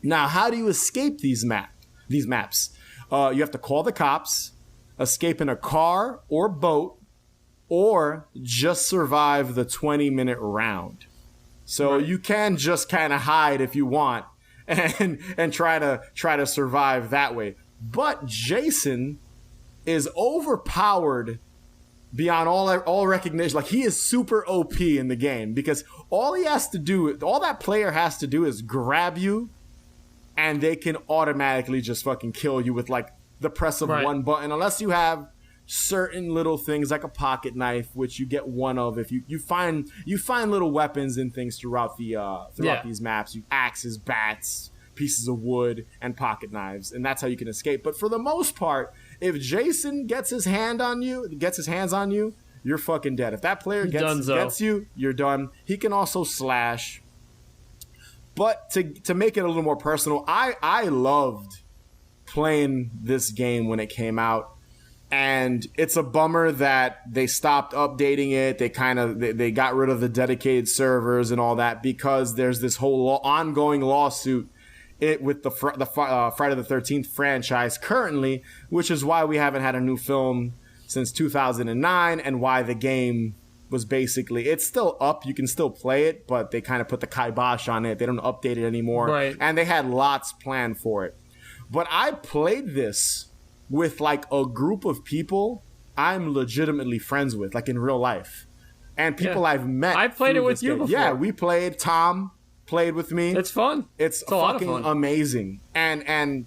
Now, how do you escape these maps? You have to call the cops, escape in a car or boat, or just survive the 20-minute round. So you can just kind of hide if you want and try to survive that way. But Jason is overpowered beyond all recognition. Like, he is super OP in the game because all that player has to do is grab you, and they can automatically just fucking kill you with like the press of one button, unless you have certain little things like a pocket knife, which you get one of if you find little weapons and things throughout these maps. You axes, bats, pieces of wood, and pocket knives, and that's how you can escape. But for the most part, if Jason gets his hands on you, you're fucking dead. If that player gets you, you're done. He can also slash. But to make it a little more personal, I loved playing this game when it came out, and it's a bummer that they stopped updating it. They got rid of the dedicated servers and all that because there's this whole ongoing lawsuit with the Friday the 13th franchise currently, which is why we haven't had a new film since 2009 and why the game was basically, it's still up, you can still play it, but they kind of put the kibosh on it. They don't update it anymore. Right. And they had lots planned for it. But I played this with like a group of people I'm legitimately friends with, like in real life. And people I've met. I played it with you before. Yeah, we played. Tom played with me. It's fun. It's fucking amazing. And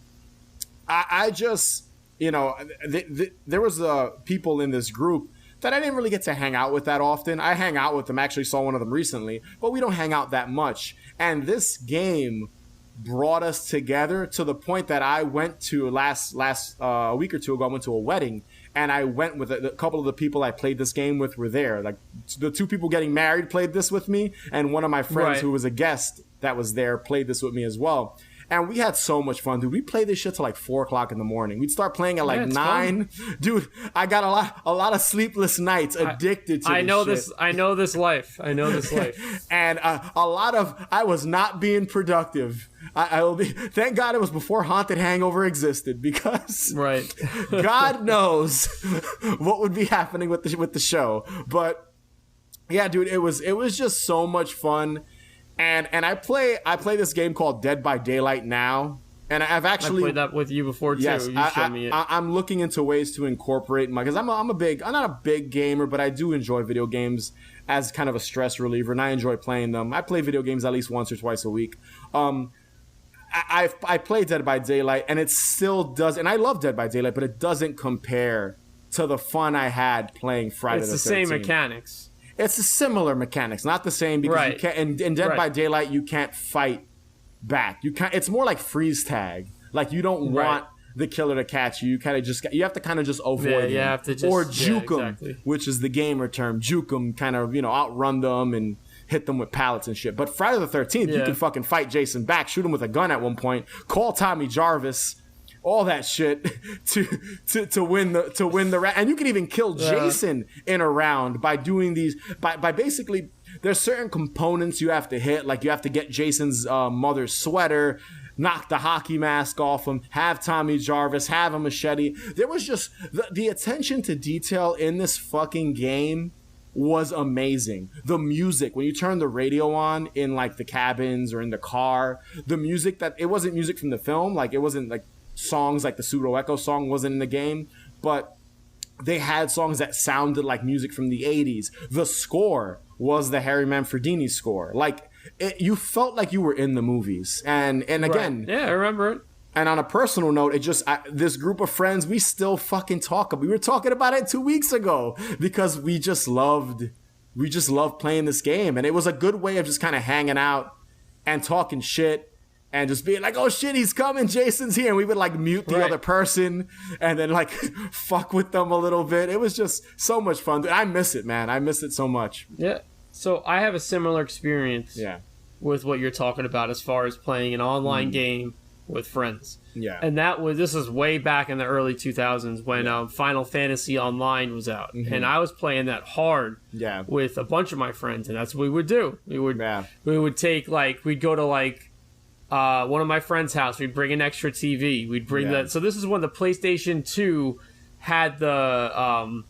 I just, there was people in this group that I didn't really get to hang out with that often. I hang out with them, actually saw one of them recently, but we don't hang out that much. And this game brought us together to the point that I went to last a week or two ago, I went to a wedding, and I went with a couple of the people I played this game with were there. Like, the 2 people getting married played this with me, and one of my friends who was a guest that was there played this with me as well. And we had so much fun, dude. We played this shit till like 4 o'clock in the morning. We'd start playing at like 9. Fun. Dude, I got a lot of sleepless nights addicted to this shit. I know this life. And I was not being productive. Thank God it was before Haunted Hangover existed, because God knows what would be happening with the show. But yeah, dude, it was just so much fun. And I play this game called Dead by Daylight now, and I played that with you before too. Yes, you showed me it. I'm looking into ways to incorporate because I'm not a big gamer, but I do enjoy video games as kind of a stress reliever, and I enjoy playing them. I play video games at least once or twice a week. I play Dead by Daylight, and it still does, and I love Dead by Daylight, but it doesn't compare to the fun I had playing Friday the 13th. It's the same mechanics. It's a similar mechanics, not the same because you can't. In Dead by Daylight, you can't fight back. You can't. It's more like freeze tag. Like you don't want the killer to catch you. You kind of just. You have to kind of just avoid you him. have to just, or juke them, exactly. which is the gamer term. Juke them, kind of outrun them and hit them with pallets and shit. But Friday the 13th, you can fucking fight Jason back, shoot him with a gun at one point, call Tommy Jarvis. All that shit to win the round, and you can even kill Jason in a round by doing these by basically there's certain components you have to hit, like you have to get Jason's mother's sweater, knock the hockey mask off him, have Tommy Jarvis, have a machete. There was just the attention to detail in this fucking game was amazing. The music, when you turn the radio on in like the cabins or in the car, the music that it wasn't music from the film, like it wasn't like songs like the Pseudo Echo song wasn't in the game, but they had songs that sounded like music from the 80s. The score was the Harry Manfredini score. Like you felt like you were in the movies. And again, I remember it. And on a personal note, this group of friends, we still fucking talk. We were talking about it 2 weeks ago because we just loved playing this game, and it was a good way of just kind of hanging out and talking shit. And just being like, oh shit, he's coming, Jason's here. And we would like mute the other person and then like fuck with them a little bit. It was just so much fun. I miss it, man. I miss it so much. Yeah. So I have a similar experience with what you're talking about as far as playing an online game with friends. Yeah. And this is way back in the early 2000s when Final Fantasy Online was out. Mm-hmm. And I was playing that hard with a bunch of my friends. And that's what we would do. We would take we'd go to one of my friend's house. We'd bring an extra TV. We'd bring that. So this is when the PlayStation 2 had the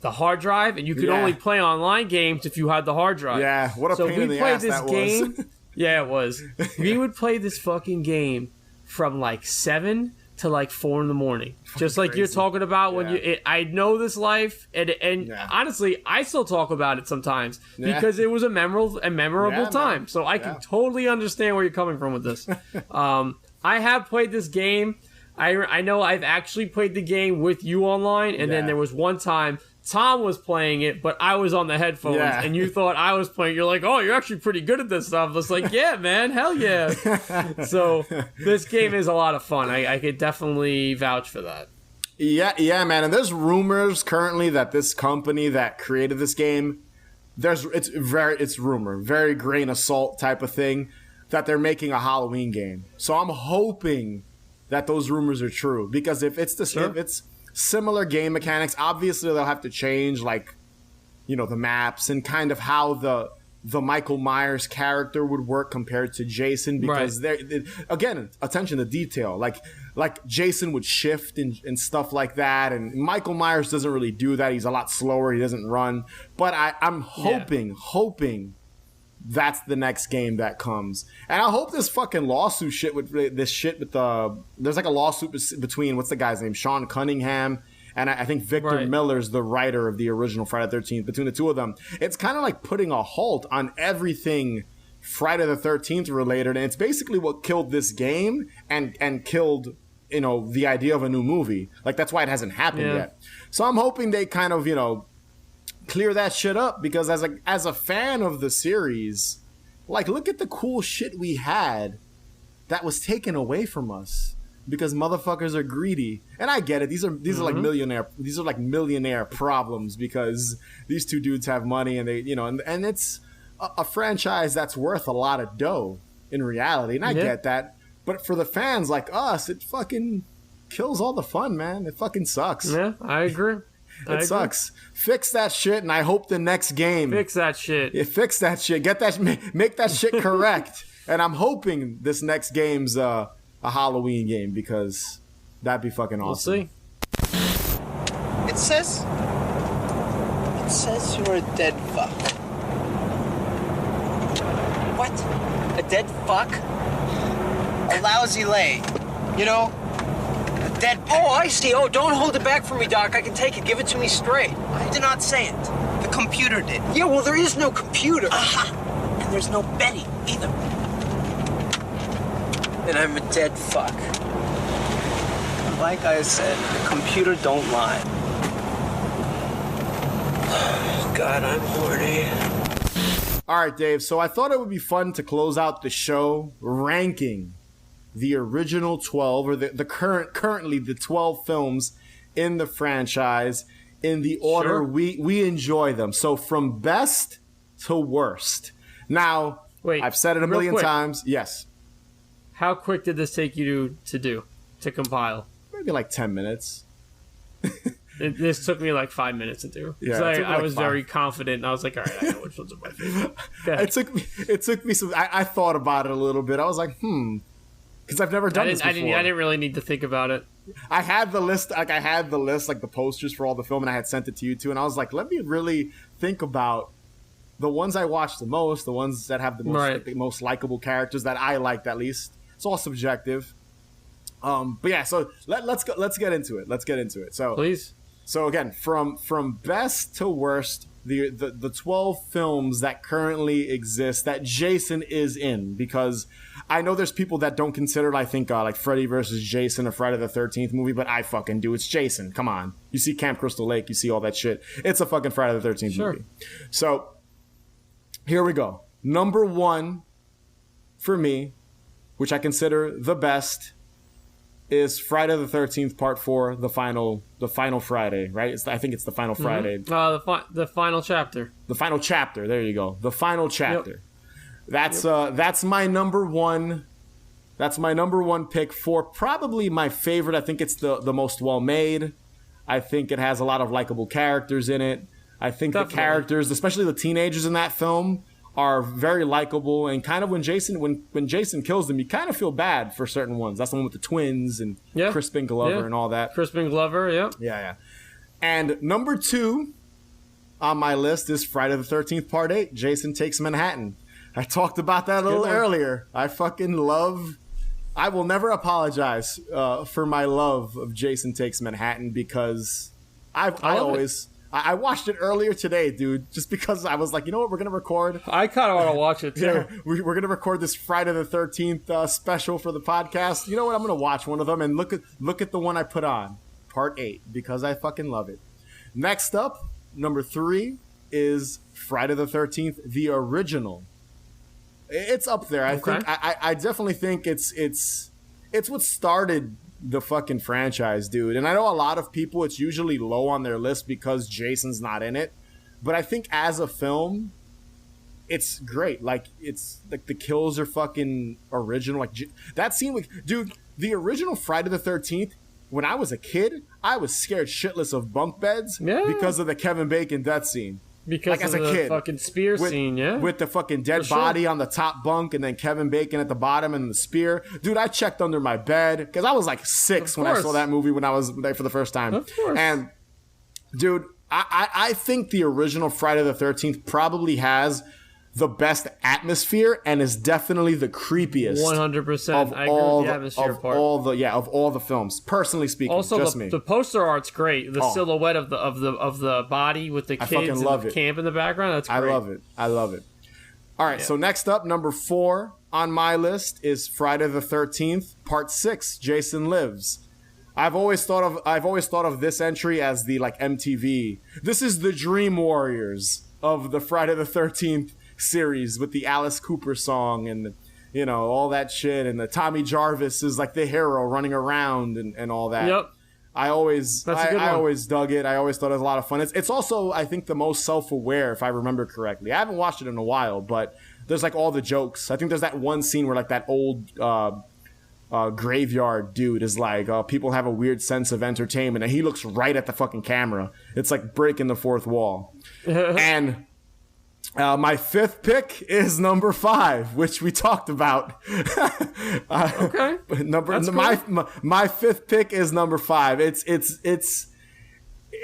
hard drive, and you could only play online games if you had the hard drive. Yeah, what a pain in the ass that was. Yeah, it was. We would play this fucking game from 7 to 4 in the morning, just like you're talking about. When I know this life, and honestly, I still talk about it sometimes because it was a memorable time. So I can totally understand where you're coming from with this. I have played this game. I know I've actually played the game with you online, and then there was one time Tom was playing it, but I was on the headphones, and you thought I was playing. You're like, oh, you're actually pretty good at this stuff. I was like, yeah, man, hell yeah. So this game is a lot of fun. I could definitely vouch for that. Yeah, man. And there's rumors currently that this company that created this game, it's rumor, very grain of salt type of thing, that they're making a Halloween game. So I'm hoping that those rumors are true, because if it's if it's similar game mechanics, obviously they'll have to change the maps and kind of how the Michael Myers character would work compared to Jason, because again, attention to detail, like Jason would shift and stuff like that, and Michael Myers doesn't really do that. He's a lot slower. He doesn't run. But I'm hoping that's the next game that comes. And I hope this fucking lawsuit shit with there's a lawsuit between, what's the guy's name? Sean Cunningham. And I think Victor Miller's the writer of the original Friday the 13th. Between the two of them, it's kind of like putting a halt on everything Friday the 13th related. And it's basically what killed this game and killed, the idea of a new movie. That's why it hasn't happened yet. So I'm hoping they kind of, clear that shit up, because as a fan of the series, look at the cool shit we had that was taken away from us because motherfuckers are greedy. And I get it. These are like millionaire problems, because these two dudes have money and they, and it's a franchise that's worth a lot of dough in reality. And I get that. But for the fans like us, it fucking kills all the fun, man. It fucking sucks. Yeah, I agree. It sucks. Fix that shit, and I hope the next game... Fix that shit. Yeah, fix that shit. Make that shit correct. And I'm hoping this next game's a Halloween game, because that'd be fucking awesome. We'll see. It says you're a dead fuck. What? A dead fuck? A lousy lay. Dead. Oh, I see. Oh, don't hold it back from me, Doc. I can take it. Give it to me straight. I did not say it. The computer did. Yeah, well, there is no computer. Aha. And there's no Betty either. And I'm a dead fuck. Like I said, the computer don't lie. God, I'm horny. All right, Dave. So I thought it would be fun to close out the show ranking the original 12, or the currently the 12 films in the franchise in the order we enjoy them. So from best to worst. Now, wait, I've said it a million times. Yes. How quick did this take you to compile? Maybe like 10 minutes. This took me like 5 minutes to do. Yeah, I was very confident, and I was like, all right, I know which ones are my favorite. It took me some. I thought about it a little bit. I was like, because I've never done this before. I didn't really need to think about it. I had the list, like the posters for all the film, and I had sent it to you too. And I was like, let me really think about the ones I watch the most, the ones that have the most the most likable characters that I liked at least. It's all subjective. But yeah, so let's get into it. Let's get into it. So please. So again, from best to worst, the 12 films that currently exist that Jason is in, because I know there's people that don't consider, I think, like Freddy versus Jason a Friday the 13th movie, but I fucking do. It's Jason. Come on. You see Camp Crystal Lake, you see all that shit. It's a fucking Friday the 13th movie. So here we go. Number one for me, which I consider the best, is Friday the 13th Part 4, the final Friday, right? I think it's the final Friday. The final chapter. The final chapter. There you go. The final chapter. Yep. That's my number one. That's my number one pick for probably my favorite. I think it's the most well made. I think it has a lot of likable characters in it. I think the characters, especially the teenagers in that film, are very likable, and kind of when Jason kills them, you kind of feel bad for certain ones. That's the one with the twins and Crispin Glover and all that. Crispin Glover, yeah. And number two on my list is Friday the 13th Part 8, Jason Takes Manhattan. I talked about that a little earlier. I will never apologize for my love of Jason Takes Manhattan, because I watched it earlier today, dude, just because I was like, you know what, we're going to record. I kind of want to watch it, too. Yeah, we're going to record this Friday the 13th special for the podcast. You know what, I'm going to watch one of them and look at the one I put on, Part 8, because I fucking love it. Next up, number 3 is Friday the 13th, the original. It's up there. I definitely think it's what started the fucking franchise, dude. And I know a lot of people, it's usually low on their list because Jason's not in it, but I think as a film, it's great. Like, it's like the kills are fucking original. Like that scene with, dude, the original Friday the 13th, when I was a kid, I was scared shitless of bunk beds because of the Kevin Bacon death scene. Because of the fucking spear scene, with the fucking dead body on the top bunk, and then Kevin Bacon at the bottom, and the spear. Dude, I checked under my bed because I was like 6 when I saw that movie when I was there for the first time. Of course. And dude, I think the original Friday the 13th probably has the best atmosphere and is definitely the creepiest. 100%. I agree with the atmosphere part. Of all the films, personally speaking. Also, just me. The poster art's great. The silhouette of the body with the kids and the camp in the background. That's great. I love it. All right, so next up, number 4 on my list is Friday the 13th, Part 6, Jason Lives. I've always thought of this entry as the like MTV. This is the Dream Warriors of the Friday the 13th series, with the Alice Cooper song and, you know, all that shit, and the Tommy Jarvis is like the hero running around and all that. Yep. I always dug it. I always thought it was a lot of fun. It's also, I think, the most self-aware, if I remember correctly. I haven't watched it in a while, but there's like all the jokes. I think there's that one scene where like that old graveyard dude is like, people have a weird sense of entertainment, and he looks right at the fucking camera. It's like breaking the fourth wall. And my 5th pick is number 5, which we talked about. Okay. My 5th pick is number 5. It's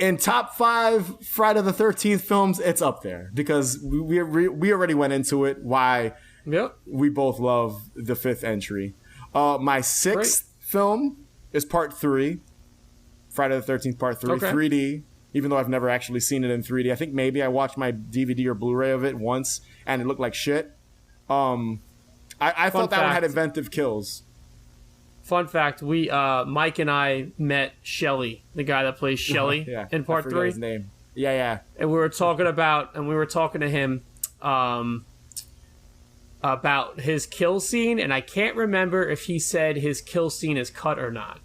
in top 5 Friday the 13th films. It's up there because we already went into it. Why? Yep. We both love the 5th entry. My 6th film is Part 3, Friday the 13th Part 3, 3D. Even though I've never actually seen it in 3D. I think maybe I watched my DVD or Blu-ray of it once, and it looked like shit. I thought that one had inventive kills. Fun fact, Mike and I met Shelly, the guy that plays Shelly in Part 3. His name. Yeah. And we were talking to him about his kill scene, and I can't remember if he said his kill scene is cut or not.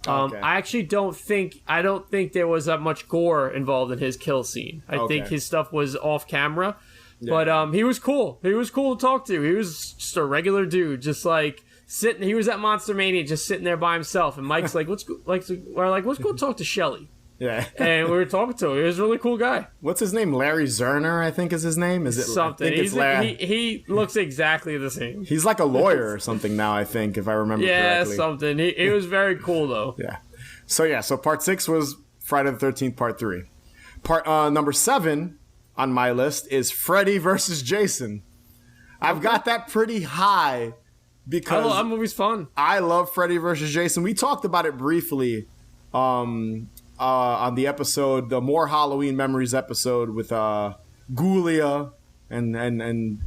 Okay. I actually don't think there was that much gore involved in his kill scene. I think his stuff was off camera. Yeah. But he was cool. He was cool to talk to. He was just a regular dude, just like sitting. He was at Monster Mania, just sitting there by himself. And Mike's like, let's go talk to Shelly. Yeah. And we were talking to him. He was a really cool guy. What's his name? Larry Zerner, I think is his name. Is it something? I think it's Larry. He looks exactly the same. He's like a lawyer or something now, I think, if I remember correctly. Yeah, something. He was very cool though. Yeah. So part 6 was Friday the 13th, part 3. Part number 7 on my list is Freddy versus Jason. I've got that pretty high because that movie's fun. I love Freddy versus Jason. We talked about it briefly on the episode, the More Halloween Memories episode with Gulia and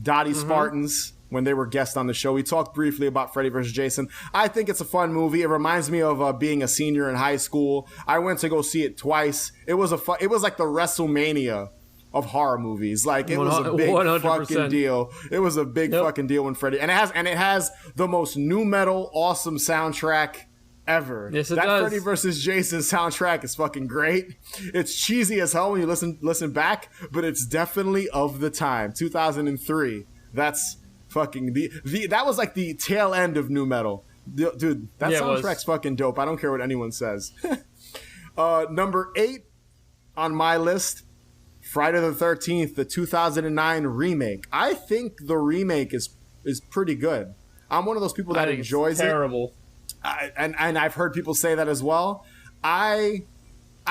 Dottie Spartans when they were guests on the show. We talked briefly about Freddy vs. Jason. I think it's a fun movie. It reminds me of being a senior in high school. I went to go see it twice. It was like the WrestleMania of horror movies. Like it was a big 100%. Fucking deal. It was a big fucking deal when Freddy and it has the most nu metal awesome soundtrack ever. Yes, it that does. Freddy vs. Jason soundtrack is fucking great. It's cheesy as hell when you listen back, but it's definitely of the time. 2003. That's fucking that was like the tail end of nu metal. Dude, that soundtrack's fucking dope. I don't care what anyone says. Number 8 on my list, Friday the 13th, the 2009 remake. I think the remake is pretty good. I'm one of those people that enjoys terrible. And I've heard people say that as well. I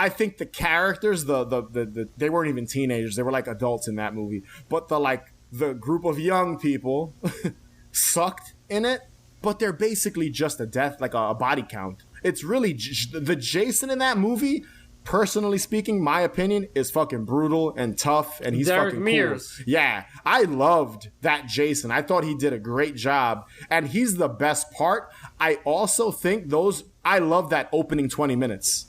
think the characters, the they weren't even teenagers; they were like adults in that movie. But the group of young people sucked in it. But they're basically just a death, like a body count. It's really the Jason in that movie. Personally speaking, my opinion is fucking brutal and tough, and he's Derek fucking Mears. Cool. Yeah, I loved that Jason. I thought he did a great job, and he's the best part. I also think I love that opening 20 minutes.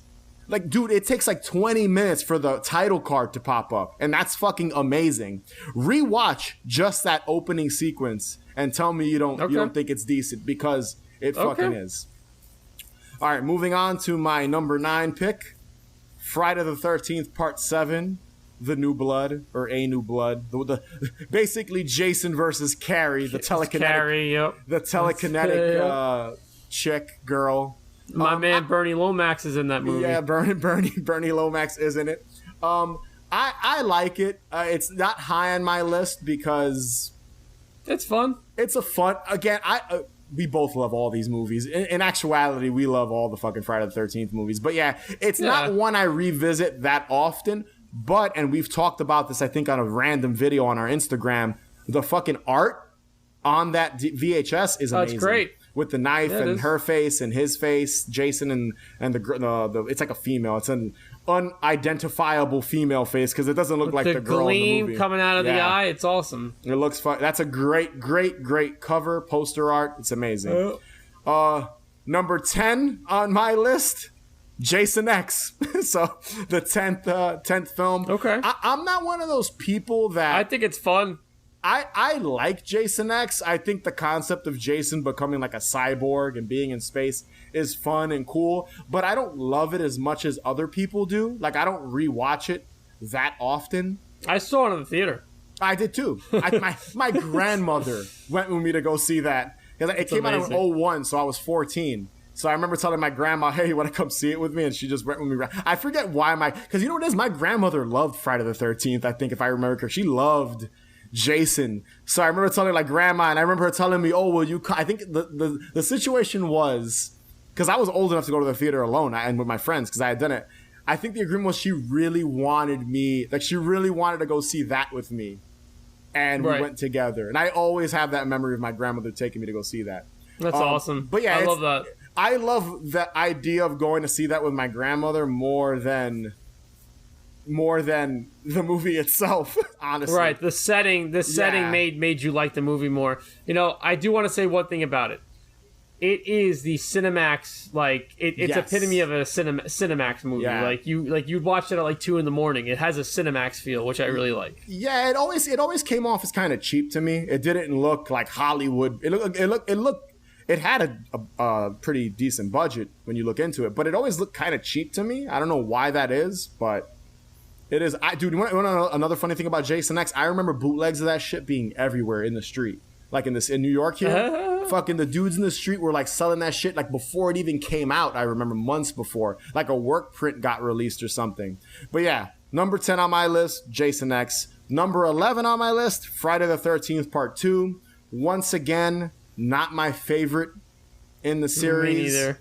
Like, dude, it takes like 20 minutes for the title card to pop up, and that's fucking amazing. Rewatch just that opening sequence and tell me you don't think it's decent, because it fucking is. All right, moving on to my number 9 pick. Friday the 13th, Part 7, The New Blood, or A New Blood. Basically, Jason versus Carrie, the telekinetic chick, girl. My man Bernie Lomax is in that movie. Yeah, Bernie Lomax is in it. I like it. It's not high on my list because... It's fun. It's a fun... Again, we both love all these movies. In actuality, we love all the fucking Friday the 13th movies. But yeah, it's not one I revisit that often. But, and we've talked about this, I think, on a random video on our Instagram, the fucking art on that VHS is amazing. That's great. With the knife and her face and his face, Jason and the it's like a female. It's an unidentifiable female face because it doesn't look like the girl in the movie. Coming out of the eye. It's awesome. It looks fun. That's a great cover, poster art. It's amazing. Number 10 on my list, Jason X. So the 10th film. Okay. I'm not one of those people that... I think it's fun. I like Jason X. I think the concept of Jason becoming like a cyborg and being in space is fun and cool, but I don't love it as much as other people do. Like, I don't rewatch it that often. I saw it in the theater. I did too. My grandmother went with me to go see that. It came out in 2001, so I was 14. So I remember telling my grandma, hey, you want to come see it with me? And she just went with me. I forget why because you know what it is? My grandmother loved Friday the 13th, I think, if I remember correctly. She loved Jason. So I remember telling like grandma, and I remember her telling me, oh, will you I think the situation was, because I was old enough to go to the theater alone and with my friends because I had done it. I think the agreement was she really wanted to go see that with me. And we went together. And I always have that memory of my grandmother taking me to go see that. That's awesome. But yeah, I love that. I love the idea of going to see that with my grandmother more than the movie itself, honestly. Right, the setting made you like the movie more. You know, I do want to say one thing about it. it is the Cinemax, like it's epitome of a Cinemax movie. Yeah. Like you'd watch it at like 2 a.m. It has a Cinemax feel, which I really like. Yeah, it always came off as kind of cheap to me. It didn't look like Hollywood. It had a pretty decent budget when you look into it, but it always looked kind of cheap to me. I don't know why that is, but it is. Dude, you want to know another funny thing about Jason X? I remember bootlegs of that shit being everywhere in the street. Like in New York here, fucking the dudes in the street were like selling that shit like before it even came out. I remember months before, like a work print got released or something. But yeah, number 10 on my list, Jason X. Number 11 on my list, Friday the 13th Part 2. Once again, not my favorite in the series. Me neither.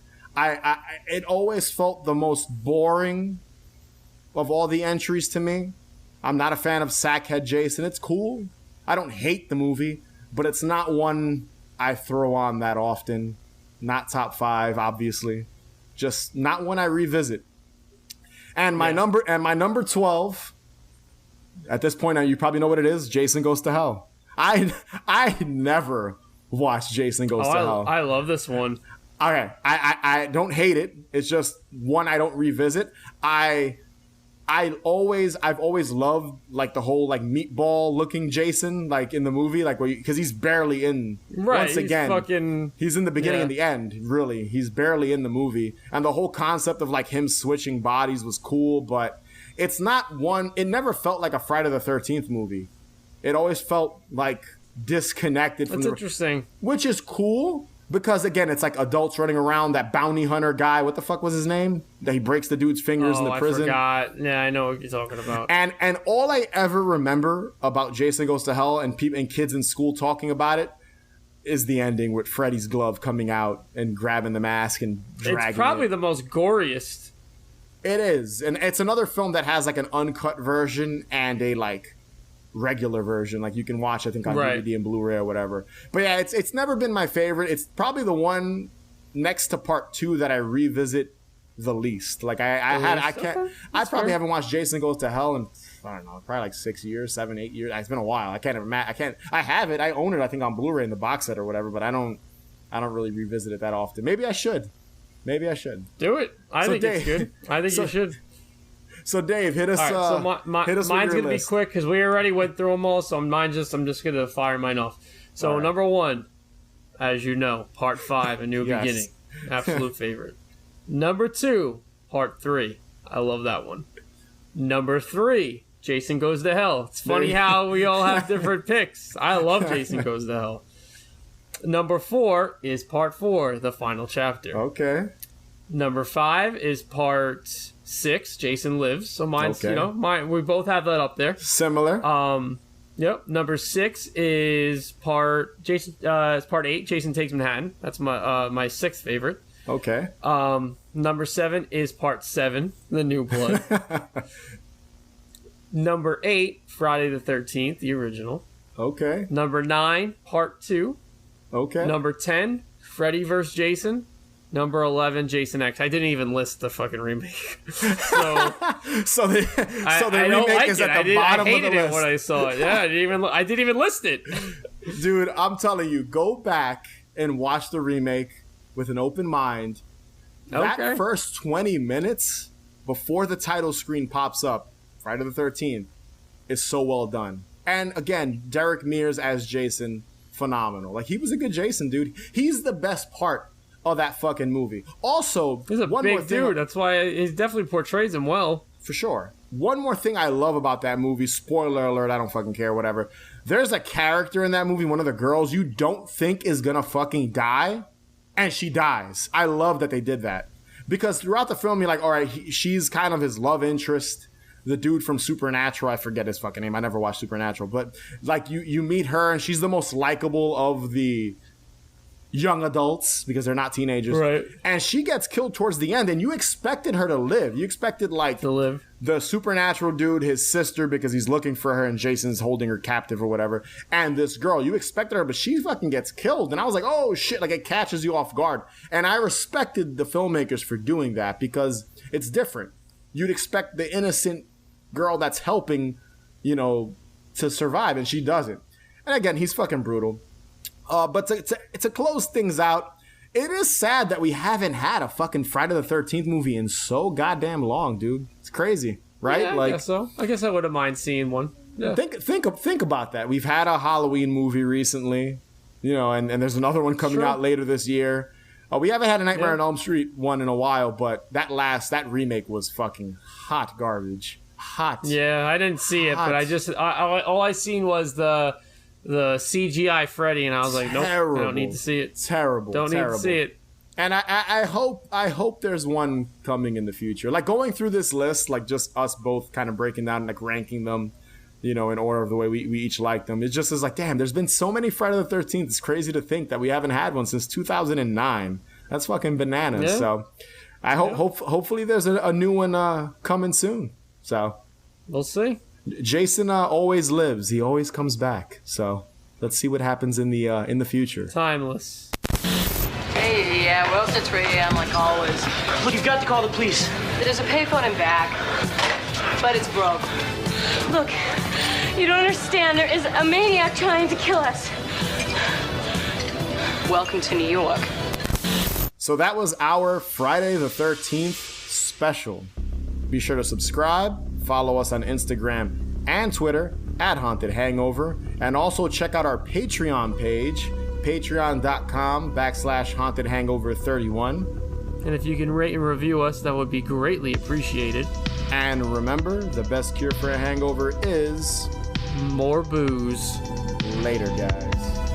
It always felt the most boring of all the entries to me. I'm not a fan of Sackhead Jason. It's cool. I don't hate the movie, but it's not one I throw on that often. Not top 5, obviously. Just not one I revisit. And my number 12, at this point, you probably know what it is, Jason Goes to Hell. I never watched Jason Goes to Hell. I love this one. Okay, I don't hate it. It's just one I don't revisit. I've always loved like the whole like meatball looking Jason like in the movie like because he's barely in once again he's in the beginning and the end really he's barely in the movie, and the whole concept of like him switching bodies was cool, but it's not one. It never felt like a Friday the 13th movie. It always felt like disconnected from interesting, which is cool. Because, again, it's like adults running around, that bounty hunter guy. What the fuck was his name? That he breaks the dude's fingers in the prison. I forgot. Yeah, I know what you're talking about. And all I ever remember about Jason Goes to Hell and kids in school talking about it is the ending with Freddy's glove coming out and grabbing the mask and dragging It's probably the most goriest. It is. And it's another film that has like an uncut version and a like regular version like you can watch I think on DVD and Blu-ray or whatever. But yeah, it's never been my favorite. It's probably the one next to Part 2 that I revisit the least. Like I probably haven't watched Jason Goes to Hell in I don't know, probably like 6 years, 7, 8 years. It's been a while. I have it. I own it I think on Blu-ray in the box set or whatever, but I don't really revisit it that often. Maybe I should. Do it. I think it's good. I think you should. So Dave, hit us. Right, so hit us. Mine's gonna list. be quick because we already went through them all. So I'm just gonna fire mine off. So right. Number 1, as you know, Part 5, A New Beginning, absolute favorite. Number 2, Part 3, I love that one. Number 3, Jason Goes to Hell. It's funny how we all have different picks. I love Jason Goes to Hell. Number 4 is Part 4, The Final Chapter. Okay. Number 5 is Part 6, Jason Lives. So mine's, we both have that up there. Similar. Yep. Number 6 is Part 8, Jason Takes Manhattan. That's my 6th favorite. Okay. Number 7 is Part 7, The New Blood. Number 8, Friday the 13th, the original. Okay. Number 9, Part 2. Okay. Number 10, Freddy vs. Jason. Number 11, Jason X. I didn't even list the fucking remake. So the remake is at the bottom of the list. I hated it when I saw it. Yeah, I didn't even list it. Dude, I'm telling you, go back and watch the remake with an open mind. That first 20 minutes before the title screen pops up, Friday the 13th, is so well done. And again, Derek Mears as Jason, phenomenal. Like, he was a good Jason, dude. He's the best part of that fucking movie. Also, he's a big dude. That's why he definitely portrays him well. For sure. One more thing I love about that movie, spoiler alert, I don't fucking care, whatever. There's a character in that movie, one of the girls you don't think is gonna fucking die, and she dies. I love that they did that. Because throughout the film, you're like, all right, she's kind of his love interest. The dude from Supernatural, I forget his fucking name. I never watched Supernatural. But like you meet her, and she's the most likable of the young adults because they're not teenagers. Right. And she gets killed towards the end, and you expected her to live. You expected like to live. The Supernatural dude, his sister, because he's looking for her and Jason's holding her captive or whatever. And this girl, you expected her, but she fucking gets killed. And I was like, oh shit, like it catches you off guard. And I respected the filmmakers for doing that because it's different. You'd expect the innocent girl that's helping, to survive, and she doesn't. And again, he's fucking brutal. But to close things out, It is sad that we haven't had a fucking Friday the 13th movie in so goddamn long, dude. It's crazy, right? Yeah, like, I guess so. I guess I wouldn't mind seeing one. Yeah. Think about that. We've had a Halloween movie recently, you know, and there's another one coming out later this year. We haven't had a Nightmare on Elm Street one in a while, but that remake was fucking hot garbage. Hot. Yeah, I didn't see it, but all I seen was the CGI Freddy, and I was like, nope, I don't need to see it. Terrible. Don't need to see it. And I hope there's one coming in the future. Like, going through this list, like just us both kind of breaking down and like ranking them, you know, in order of the way we each like them. It just is like, damn, there's been so many Friday the 13th. It's crazy to think that we haven't had one since 2009. That's fucking bananas. Yeah. So I hopefully there's a new one coming soon. So we'll see. Jason always lives. He always comes back. So let's see what happens in the future. Timeless. Hey, yeah, well, it's 3 a.m. like always. Look, you've got to call the police. There's a payphone in back, but it's broke. Look, you don't understand. There is a maniac trying to kill us. Welcome to New York. So that was our Friday the 13th special. Be sure to subscribe, follow us on Instagram and Twitter at Haunted Hangover, and also check out our Patreon page, patreon.com/Haunted Hangover 31. And if you can rate and review us, that would be greatly appreciated. And remember, the best cure for a hangover is more booze. Later, guys.